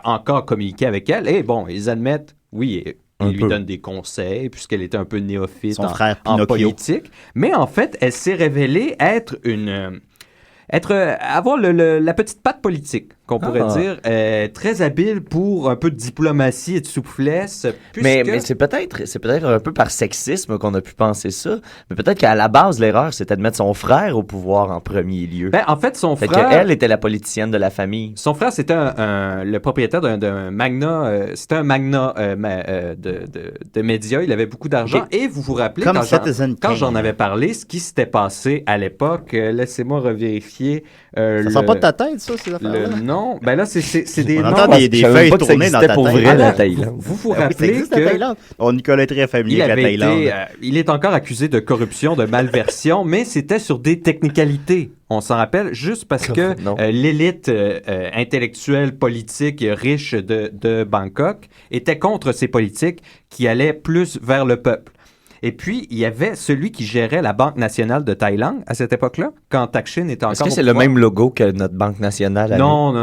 G: encore communiquait avec elle. Et bon, ils admettent, oui... Il lui donne des conseils, puisqu'elle était un peu néophyte en politique. Mais en fait, elle s'est révélée être avoir la petite patte politique, qu'on pourrait dire, très habile pour un peu de diplomatie et de souplesse.
H: Mais c'est peut-être un peu par sexisme qu'on a pu penser ça. Mais peut-être qu'à la base, l'erreur, c'était de mettre son frère au pouvoir en premier lieu.
G: En fait, son frère...
H: Elle était la politicienne de la famille.
G: Son frère, c'était le propriétaire d'un magnat... c'était un magnat de médias. Il avait beaucoup d'argent. Okay. Et vous vous rappelez, quand j'en avais parlé, ce qui s'était passé à l'époque, laissez-moi revérifier.
F: Ça sort pas de ta tête, ça, ces affaires-là?
G: Non, là, c'est des noms.
F: On entend des feuilles tourner dans ta tête.
H: Pour vrai, la Thaïlande.
G: Vous vous rappelez que...
F: Nicolas est très familier avec la Thaïlande.
G: Il est encore accusé de corruption, de malversion, mais c'était sur des technicalités. On s'en rappelle juste parce que l'élite intellectuelle, politique, riche de Bangkok était contre ces politiques qui allaient plus vers le peuple. Et puis, il y avait celui qui gérait la Banque nationale de Thaïlande à cette époque-là, quand Thaksin était encore
H: Est-ce que c'est le même logo que notre Banque nationale?
G: Non,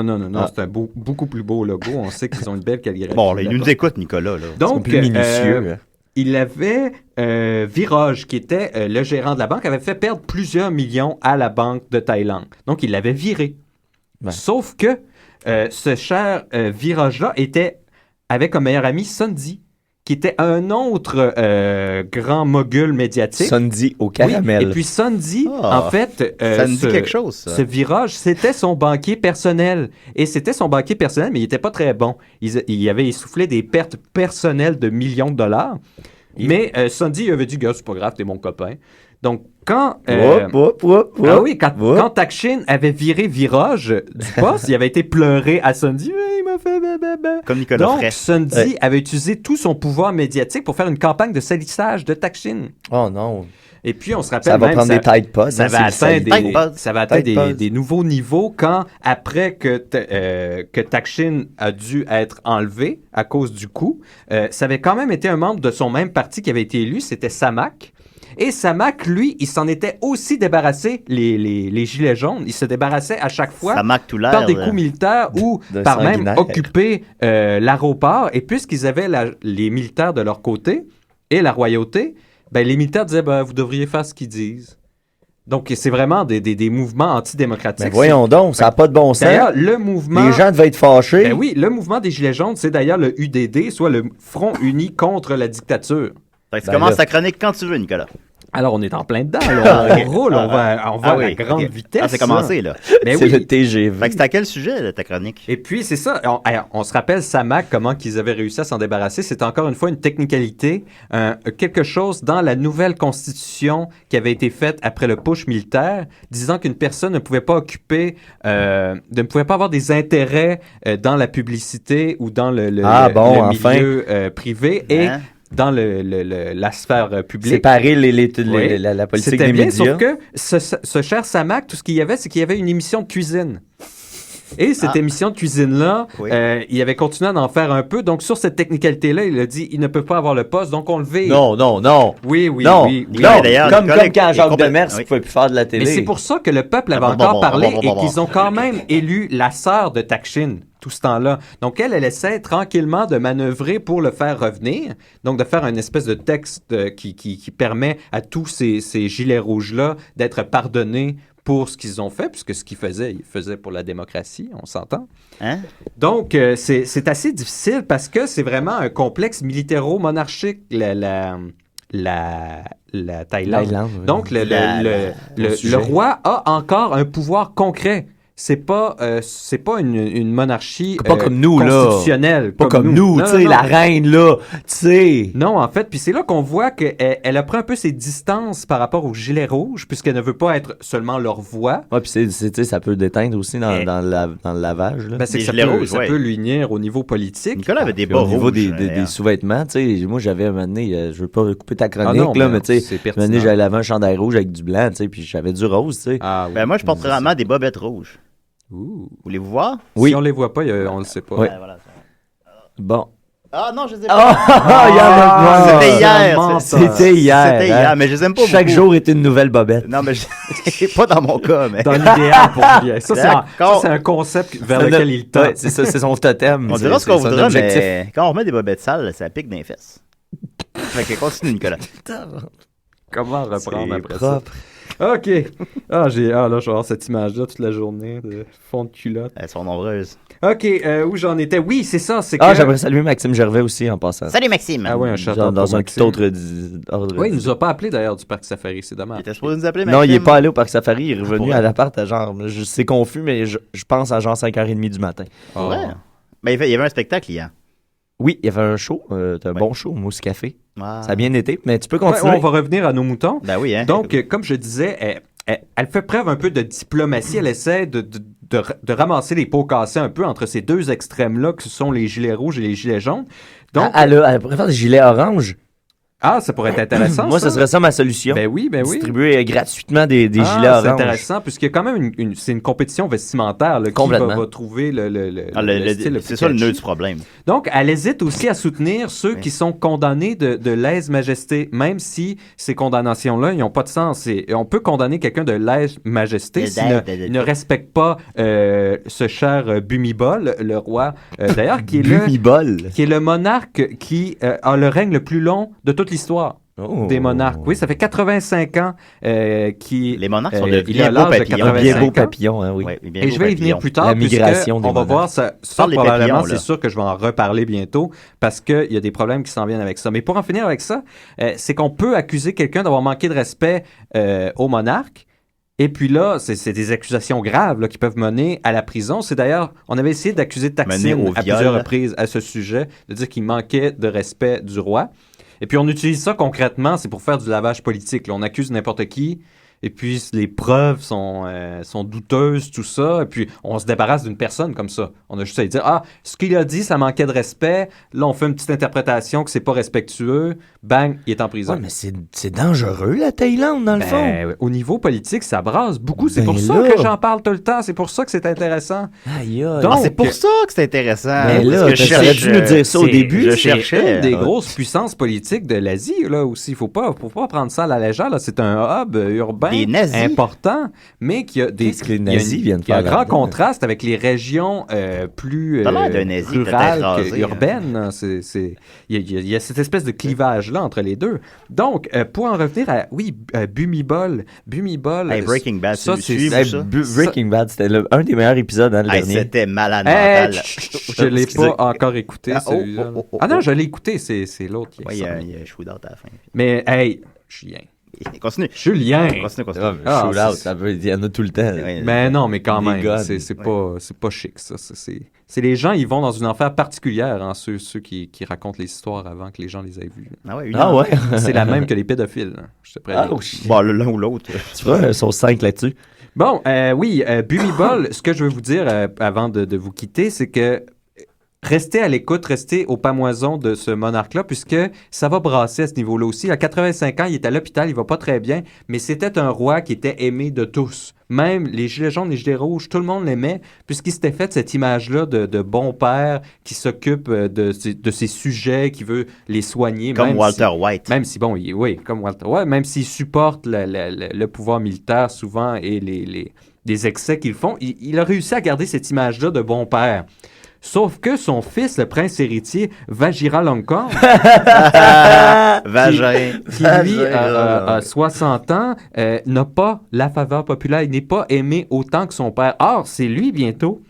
G: c'est un beaucoup plus beau logo. On sait qu'ils ont une belle calligraphie.
F: Bon, là, il nous écoute, Nicolas. Là.
G: Donc,
H: plus minutieux.
G: Il avait Viraj, qui était le gérant de la banque, avait fait perdre plusieurs millions à la Banque de Thaïlande. Donc, il l'avait viré. Ouais. Sauf que ce cher Viraj-là avait comme meilleur ami Sundi, qui était un autre grand mogul médiatique.
H: Sundi au caramel.
G: Oui. Et puis Sundi, en fait,
F: ça me dit quelque chose, ça.
G: Ce Viraj, c'était son banquier personnel. Et c'était son banquier personnel, mais il n'était pas très bon. Il avait essoufflé des pertes personnelles de millions de dollars. Mais Sundi avait dit, gars, c'est pas grave, t'es mon copain. Donc, quand quand Thaksin avait viré Viraj du poste, il avait été pleuré à Sundi. Il m'a fait
F: comme Nicolas
G: Donc, Sundi avait utilisé tout son pouvoir médiatique pour faire une campagne de salissage de Thaksin.
H: Oh non.
G: Et puis, on se rappelle
H: ça va prendre des Tide Pods.
G: Ça va atteindre des nouveaux niveaux quand, après que Thaksin a dû être enlevé à cause du coup, ça avait quand même été un membre de son même parti qui avait été élu, c'était Samak. Et Samak, lui, il s'en était aussi débarrassé, les Gilets jaunes. Il se débarrassait à chaque fois par des coups militaires ou par même occuper l'aéroport. Et puisqu'ils avaient les militaires de leur côté et la royauté, les militaires disaient vous devriez faire ce qu'ils disent. Donc, c'est vraiment des mouvements antidémocratiques.
H: Mais voyons donc, ça n'a pas de bon sens.
G: D'ailleurs, le mouvement...
H: Les gens devaient être fâchés.
G: Oui, le mouvement des Gilets jaunes, c'est d'ailleurs le UDD, soit le Front uni contre la dictature.
F: Tu commences ta chronique quand tu veux, Nicolas.
G: Alors, on est en plein dedans. Là. On roule, on va à la grande vitesse.
F: C'est commencé, là.
G: Mais
H: c'est le TGV.
F: Fait que c'est à quel sujet, là, ta chronique?
G: Et puis, c'est ça. On se rappelle, Samak, comment qu'ils avaient réussi à s'en débarrasser. C'est encore une fois une technicalité, quelque chose dans la nouvelle constitution qui avait été faite après le putsch militaire, disant qu'une personne ne pouvait pas ne pouvait pas avoir des intérêts dans la publicité ou dans le milieu privé. Et dans la sphère publique.
H: Séparer la politique
G: C'était
H: des
G: bien,
H: médias.
G: sauf que ce cher Samac, tout ce qu'il y avait, c'est qu'il y avait une émission de cuisine. Et cette émission de cuisine-là, il avait continué à en faire un peu. Donc, sur cette technicalité-là, il a dit, ils ne peuvent pas avoir le poste, donc on le vire.
H: Non.
G: Oui.
H: Non,
F: d'ailleurs,
H: comme
F: Nicolas
H: quand Jacques Demers ne
F: oui.
H: pouvait plus faire de la télé.
G: Mais c'est pour ça que le peuple avait encore parlé et qu'ils ont quand même élu la sœur de Taksin tout ce temps-là. Donc, elle essaie tranquillement de manœuvrer pour le faire revenir. Donc, de faire une espèce de texte qui permet à tous ces gilets rouges-là d'être pardonnés pour ce qu'ils ont fait, puisque ce qu'ils faisaient, ils faisaient pour la démocratie, on s'entend.
F: Hein?
G: Donc, c'est assez difficile parce que c'est vraiment un complexe militaro-monarchique, la Thaïlande. Donc, le roi a encore un pouvoir concret. C'est pas une monarchie
H: pas comme nous,
G: constitutionnelle.
H: Pas comme nous, tu sais, la reine, là, tu sais.
G: Non, en fait, puis c'est là qu'on voit qu'elle a pris un peu ses distances par rapport aux gilets rouges, puisqu'elle ne veut pas être seulement leur voix.
H: Ouais, puis ça peut déteindre aussi dans le lavage. Là.
G: Ben, c'est que ça peut lui nuire au niveau politique.
F: Nicolas avait des bas
H: Au niveau
F: rouges,
H: des sous-vêtements, tu sais, moi j'avais un moment donné, je veux pas couper ta chronique,
G: non,
H: là, mais tu sais,
G: c'est
H: un moment donné, j'avais lavé un chandail rouge avec du blanc, tu sais, puis j'avais du rose, tu sais.
G: Ah, oui.
F: Ben moi, je porte vraiment des bobettes rouges. Voulez-vous voir?
H: Oui.
G: Si on les voit pas, on le sait pas.
H: Oui.
F: Ouais, voilà.
H: Bon.
F: Ah non, je les ai pas. C'était hier.
H: C'était hier,
F: mais je les aime pas
H: Chaque
F: beaucoup.
H: jour est une nouvelle bobette.
F: Non, mais pas dans mon cas, mais...
G: Dans l'idéal pour lui. Ça, c'est un concept vers lequel il tend.
H: Ouais, c'est ça, c'est son totem.
F: On dira ce qu'on
H: c'est son
F: voudra,
H: objectif.
F: mais quand on remet des bobettes sales, ça pique dans les fesses. Fait que continue, Nicolas.
G: Comment reprendre
H: C'est
G: après
H: propre.
G: ça? OK. Là, je vais avoir cette image-là toute la journée de fond de culotte.
F: Elles sont nombreuses.
G: OK, où j'en étais? Oui, c'est ça, c'est
H: Ah,
G: que...
H: j'aimerais saluer Maxime Gervais aussi en passant.
F: Salut, Maxime!
G: Ah oui, un shout-out
H: Dans
G: pour
H: un
G: Maxime.
H: tout autre ordre.
G: Oui, il nous a pas appelé d'ailleurs du Parc Safari, c'est dommage.
F: Il était supposé nous appeler, Maxime?
H: Non, il est pas allé au Parc Safari, il est revenu
F: Pour
H: à
F: elle.
H: l'appart à genre, c'est confus, mais je pense à genre 5h30 du matin.
F: Pour vrai? Ben, il y avait un spectacle hier.
H: Oui, il y avait un show, un bon show, Mousse Café.
F: Ah.
H: Ça a bien été, mais tu peux
G: Ouais,
H: continuer.
G: on va revenir à nos moutons.
F: Ben oui, hein.
G: Donc, comme je disais, elle fait preuve un peu de diplomatie. Elle essaie de ramasser les pots cassés un peu entre ces deux extrêmes-là, que sont les gilets rouges et les gilets jaunes. Donc,
H: Elle pourrait faire des gilets oranges.
G: Ah, ça pourrait être intéressant.
H: Moi, ça serait ça ma solution.
G: Ben oui.
H: Distribuer gratuitement des gilets
G: C'est
H: oranges.
G: intéressant, puisqu'il y a quand même c'est une compétition vestimentaire là, qui
H: Complètement.
G: va trouver le style le plus
F: C'est ça le
G: catchy.
F: nœud du problème.
G: Donc, elle hésite aussi à soutenir ceux qui sont condamnés de lèse-majesté, même si ces condamnations-là, ils n'ont pas de sens. On peut condamner quelqu'un de lèse-majesté s'il ne respecte pas ce cher Bhumibol, le roi, d'ailleurs, qui est le monarque qui a le règne le plus long de toute l'histoire. Des monarques. Oui, ça fait 85 ans qui...
F: Les monarques sont de
G: il a
F: bien beaux
G: l'âge de
F: papillons.
G: 85
H: Bien beau
G: ans.
H: papillon, hein, oui.
F: Ouais, bien
G: Et
F: beaux
G: je vais y venir
F: papillons.
G: plus tard.
H: La migration des
G: on va
H: monarques.
G: voir ça
F: Parle des
G: probablement,
F: papillons, là.
G: c'est sûr que je vais en reparler bientôt parce qu'il y a des problèmes qui s'en viennent avec ça. Mais pour en finir avec ça, c'est qu'on peut accuser quelqu'un d'avoir manqué de respect au monarque. Et puis là, c'est des accusations graves là, qui peuvent mener à la prison. C'est d'ailleurs, on avait essayé d'accuser Taksin
F: Mener au
G: à
F: viol.
G: plusieurs reprises à ce sujet, de dire qu'il manquait de respect du roi. Et puis on utilise ça concrètement, c'est pour faire du lavage politique. Là, on accuse n'importe qui, et puis les preuves sont douteuses, tout ça, et puis on se débarrasse d'une personne comme ça. On a juste à lui dire, ah, ce qu'il a dit, ça manquait de respect. Là, on fait une petite interprétation que c'est pas respectueux. Bang, il est en prison.
H: Ouais, mais c'est dangereux, la Thaïlande, dans le fond.
G: Au niveau politique, ça brasse beaucoup. C'est
H: Ben
G: pour ça
H: là.
G: que j'en parle tout le temps. C'est pour ça que c'est intéressant.
H: Aïe, aïe.
G: Donc,
F: Ah, c'est pour ça que c'est intéressant.
H: Mais là,
F: Parce que je
H: t'aurais
F: cherche,
H: dû nous dire ça au début.
F: Je
G: C'est
F: cherchais.
G: une des grosses puissances politiques de l'Asie, là, aussi. Faut pas prendre ça à la légère, là. C'est un hub urbain
F: Des nazis.
G: important, mais qui a des...
H: Qu'est-ce que les nazis viennent
G: Il y a un
H: faire
G: grand
H: là-dedans?
G: contraste avec les régions plus
F: T'as l'air d'un nazi,
G: rurales
F: peut-être rasé,
G: que
F: hein.
G: urbaines. Il y a cette espèce de clivage-là entre les deux. Donc, pour en revenir à... Oui, Bhumibol.
F: Hey, Breaking Bad,
G: ça,
F: tu
G: c'est...
F: suis,
H: Hey,
F: ça?
H: Breaking Bad, c'était un des meilleurs épisodes, hein, le
F: Hey,
H: dernier.
F: c'était malade
G: Hey,
F: mental.
G: je l'ai
F: Excusez.
G: pas encore écouté,
F: Ah,
G: celui-là.
F: oh.
G: Ah non, je l'ai écouté, c'est l'autre qui
F: Ouais,
G: est
F: il y a
G: sorti.
F: un shootout à la fin.
G: Mais, hey, Julien.
F: Continue.
G: Julien!
F: Continue.
H: Ah, mais
G: Ah,
H: shootout,
G: c'est-
H: il y en a tout le temps.
F: Ouais.
G: Mais non, mais quand
H: Des
G: même,
H: guns.
G: c'est pas chic, ça. C'est les gens, ils vont dans une affaire particulière, hein, ceux qui racontent les histoires avant que les gens les aient vues.
F: Ah ouais,
H: Ah ouais?
G: C'est la même que les pédophiles, hein, je te préviens.
H: Ah, oh, shit.
F: Bon, l'un ou l'autre.
H: Tu feras un sauce 5 là-dessus.
G: Bon, oui, Bhumibol, ce que je veux vous dire avant de vous quitter, c'est que restez à l'écoute, restez au pamoison de ce monarque-là, puisque ça va brasser à ce niveau-là aussi. À 85 ans, il est à l'hôpital, il va pas très bien, mais c'était un roi qui était aimé de tous. Même les gilets jaunes, les gilets rouges, tout le monde l'aimait, puisqu'il s'était fait cette image-là de bon père qui s'occupe de ses sujets, qui veut les soigner.
F: Comme Walter White.
G: Même si, bon, oui, comme Walter White, même s'il supporte le pouvoir militaire souvent et les excès qu'ils font, il a réussi à garder cette image-là de bon père. Sauf que son fils, le prince héritier, Vajiralongkorn, qui lui a 60 ans, n'a pas la faveur populaire. Il n'est pas aimé autant que son père. Or, c'est lui bientôt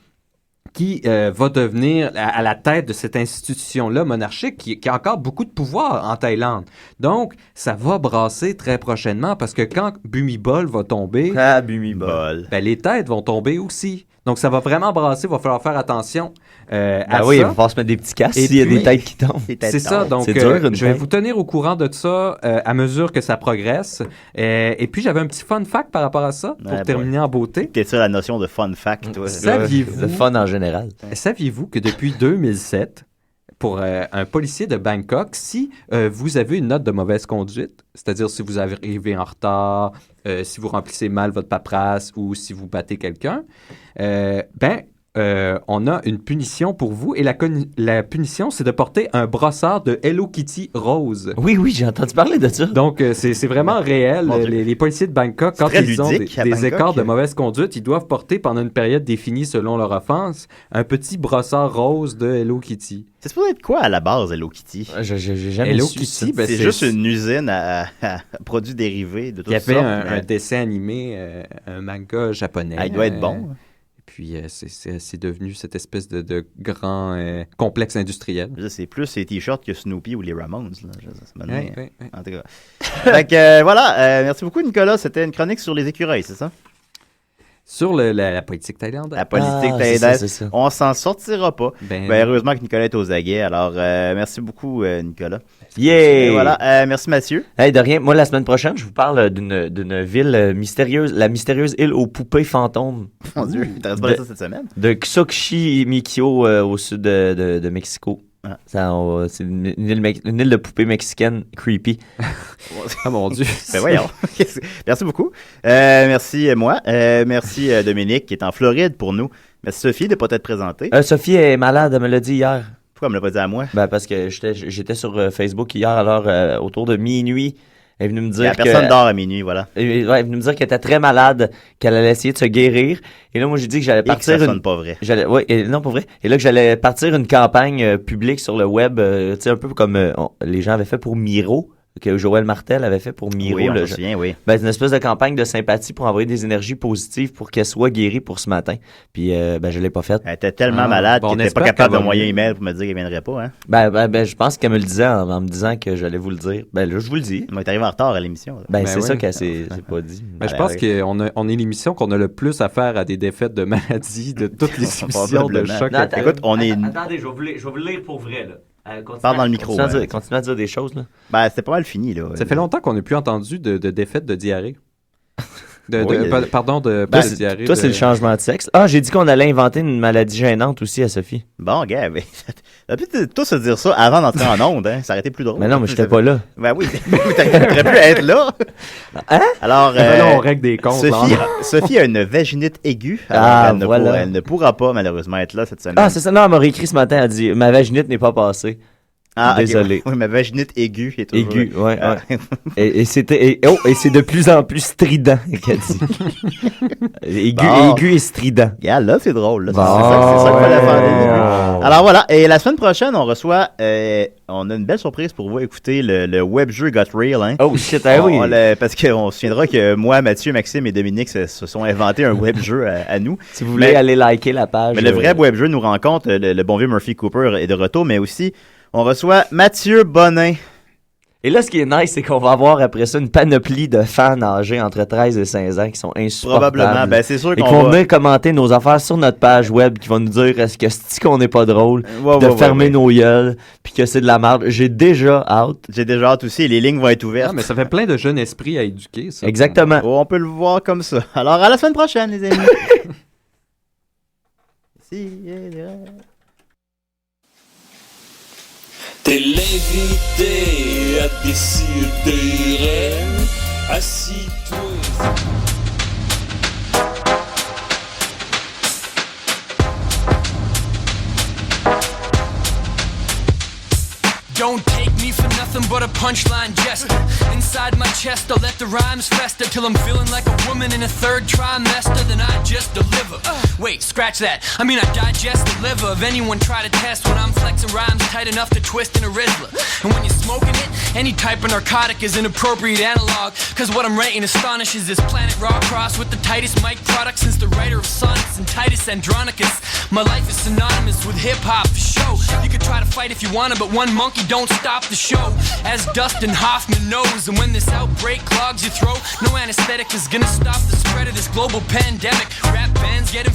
G: qui va devenir à la tête de cette institution-là monarchique qui a encore beaucoup de pouvoir en Thaïlande. Donc, ça va brasser très prochainement parce que quand Bhumibol va tomber,
H: Bhumibol.
G: Ben, les têtes vont tomber aussi. Donc, ça va vraiment brasser, il va falloir faire attention à
H: oui,
G: ça.
H: il va falloir se mettre des petits casques s'il y a des têtes qui tombent.
G: C'est ça, donc je vais vous tenir au courant de ça à mesure que ça progresse. Et puis, j'avais un petit fun fact par rapport à ça, pour terminer en beauté.
F: Qu'est-ce que la notion de fun fact, toi?
G: Saviez-vous...
H: Le fun en général.
G: Saviez-vous que depuis 2007, pour un policier de Bangkok, si vous avez une note de mauvaise conduite, c'est-à-dire si vous arrivez en retard, si vous remplissez mal votre paperasse ou si vous battez quelqu'un, on a une punition pour vous et la punition, c'est de porter un brossard de Hello Kitty rose.
H: Oui, j'ai entendu parler de ça.
G: Donc, c'est vraiment réel. Les policiers de Bangkok, quand ils ont des écarts de mauvaise conduite, ils doivent porter pendant une période définie selon leur offense un petit brossard rose de Hello Kitty.
F: C'est supposé être quoi à la base, Hello Kitty?
H: J'ai jamais
G: Hello
H: su
G: Kitty,
H: ça.
F: C'est juste une usine à produits dérivés de tout ça.
G: Il y avait un dessin animé, un manga japonais.
F: Il doit être bon.
G: Puis c'est devenu cette espèce de grand complexe industriel.
F: C'est plus ces t-shirts que Snoopy ou les Ramones. Là.
G: Oui.
F: En tout cas. Fait que, voilà, merci beaucoup Nicolas. C'était une chronique sur les écureuils, c'est ça?
G: Sur la politique thaïlandaise.
F: La politique thaïlandaise. C'est ça. On s'en sortira pas. Heureusement que Nicolas est aux aguets. Alors, merci beaucoup Nicolas.
H: Yeah!
F: Et voilà, merci Mathieu.
H: Hey, de rien. Moi, la semaine prochaine, je vous parle d'une ville mystérieuse, la mystérieuse île aux poupées fantômes.
F: Mon Dieu, t'as pas ça cette semaine?
H: De Xochimilco au sud de Mexico. C'est une île de poupées mexicaine creepy.
G: Ah mon Dieu.
F: Ben voyons. Merci beaucoup. Merci moi. Merci Dominique qui est en Floride pour nous. Merci Sophie de ne pas t'être présentée.
H: Sophie est malade, elle me l'a dit hier.
F: Pourquoi elle me l'a pas dit à moi?
H: Ben parce que j'étais sur Facebook hier, alors autour de minuit. Elle est venue me dire
F: personne dort à minuit, voilà.
H: Elle est venue me dire qu'elle était très malade, qu'elle allait essayer de se guérir. Et là, moi, j'ai dit que j'allais partir.
F: Et que ça sonne pas vrai.
H: Non, pas vrai. Et là, que j'allais partir une campagne publique sur le web, tu sais, un peu comme les gens avaient fait pour Miro. Que Joël Martel avait fait pour Miro.
F: Oui, on se souvient, oui.
H: Ben, c'est une espèce de campagne de sympathie pour envoyer des énergies positives pour qu'elle soit guérie pour ce matin. Puis, je l'ai pas faite.
F: Elle était tellement malade qu'elle n'était pas capable d'envoyer un email pour me dire qu'elle viendrait pas, hein?
H: Ben, je pense qu'elle me le disait en me disant que j'allais vous le dire. Ben, là, je vous le dis.
F: Mais t'arrives en retard à l'émission. Là.
H: Ben, c'est ça qu'elle s'est pas dit.
G: Ben, je pense qu'on est l'émission qu'on a le plus à faire à des défaites de maladie de toutes les émissions de choc.
H: Non, écoute, attendez, je vais vous le lire pour vrai, là.
F: Parle dans le micro.
H: Continue à dire des choses, là.
F: Ben, c'était pas mal fini, là.
G: Ça fait longtemps qu'on n'a plus entendu de défaite de diarrhée. Pardon, de diarrhée.
H: Toi, c'est le changement de sexe. Ah, j'ai dit qu'on allait inventer une maladie gênante aussi à Sophie.
F: Bon, gars, mais t'as pu tous se dire ça avant d'entrer en onde, hein. Ça aurait été plus drôle.
H: Mais non, mais j'étais pas là.
F: Ben oui, t'aurais pu être là.
H: Hein?
F: Alors,
G: là, on règle des comptes.
F: Sophie a une vaginite aiguë.
H: Alors,
F: elle ne pourra pas, malheureusement, être là cette semaine.
H: Ah, c'est ça. Non, elle m'a réécrit ce matin. Elle a dit, ma vaginite n'est pas passée.
F: Ah,
H: désolé.
F: Okay. Oui, ma vaginite aiguë est toujours...
H: Aiguë, ouais. Et c'est de plus en plus strident, qu'elle dit. Aigu et strident.
F: Yeah, là, c'est drôle. Là. C'est ça qu'il fallait faire. Alors voilà, et la semaine prochaine, on reçoit... on a une belle surprise pour vous. Écoutez, le web-jeu Got Real. Hein.
H: Oh shit, oui.
F: Parce qu'on se souviendra que moi, Mathieu, Maxime et Dominique se sont inventés un web-jeu à nous.
H: Si vous voulez aller liker la page.
F: Mais le vrai web-jeu nous rencontre. Le bon vieux Murphy Cooper est de retour, mais aussi... On reçoit Mathieu Bonin.
H: Et là, ce qui est nice, c'est qu'on va avoir après ça une panoplie de fans âgés entre 13 et 16 ans qui sont insupportables.
F: Probablement, ben c'est sûr qu'on
H: va... Et qui vont venir commenter nos affaires sur notre page web, qui vont nous dire est-ce que c'est qu'on n'est pas drôle, fermer nos gueules, puis que c'est de la merde. J'ai déjà hâte.
F: J'ai déjà hâte aussi, les lignes vont être ouvertes.
G: Ah, mais ça fait plein de jeunes esprits à éduquer, ça.
H: Exactement.
F: On peut le voir comme ça. Alors, à la semaine prochaine, les amis.
J: T'es l'invité à décider. Assis-toi.
L: Don't take me for nothing but a punchline jester. Inside my chest, I'll let the rhymes fester till I'm feeling like a woman in a third trimester. Then I just deliver. Wait, scratch that. I mean, I digest the liver of anyone try to test when I'm flexing rhymes tight enough to twist in a Rizzler. And when you're smoking it, any type of narcotic is an appropriate analog. Cause what I'm writing astonishes this planet raw cross with the tightest mic product since the writer of sonnets and Titus Andronicus. My life is synonymous with hip-hop for show. You could try to fight if you wanna, but one monkey don't stop the show. As Dustin Hoffman knows, and when this outbreak clogs your throat, no anesthetic is gonna stop the spread of this global pandemic. Rap bands get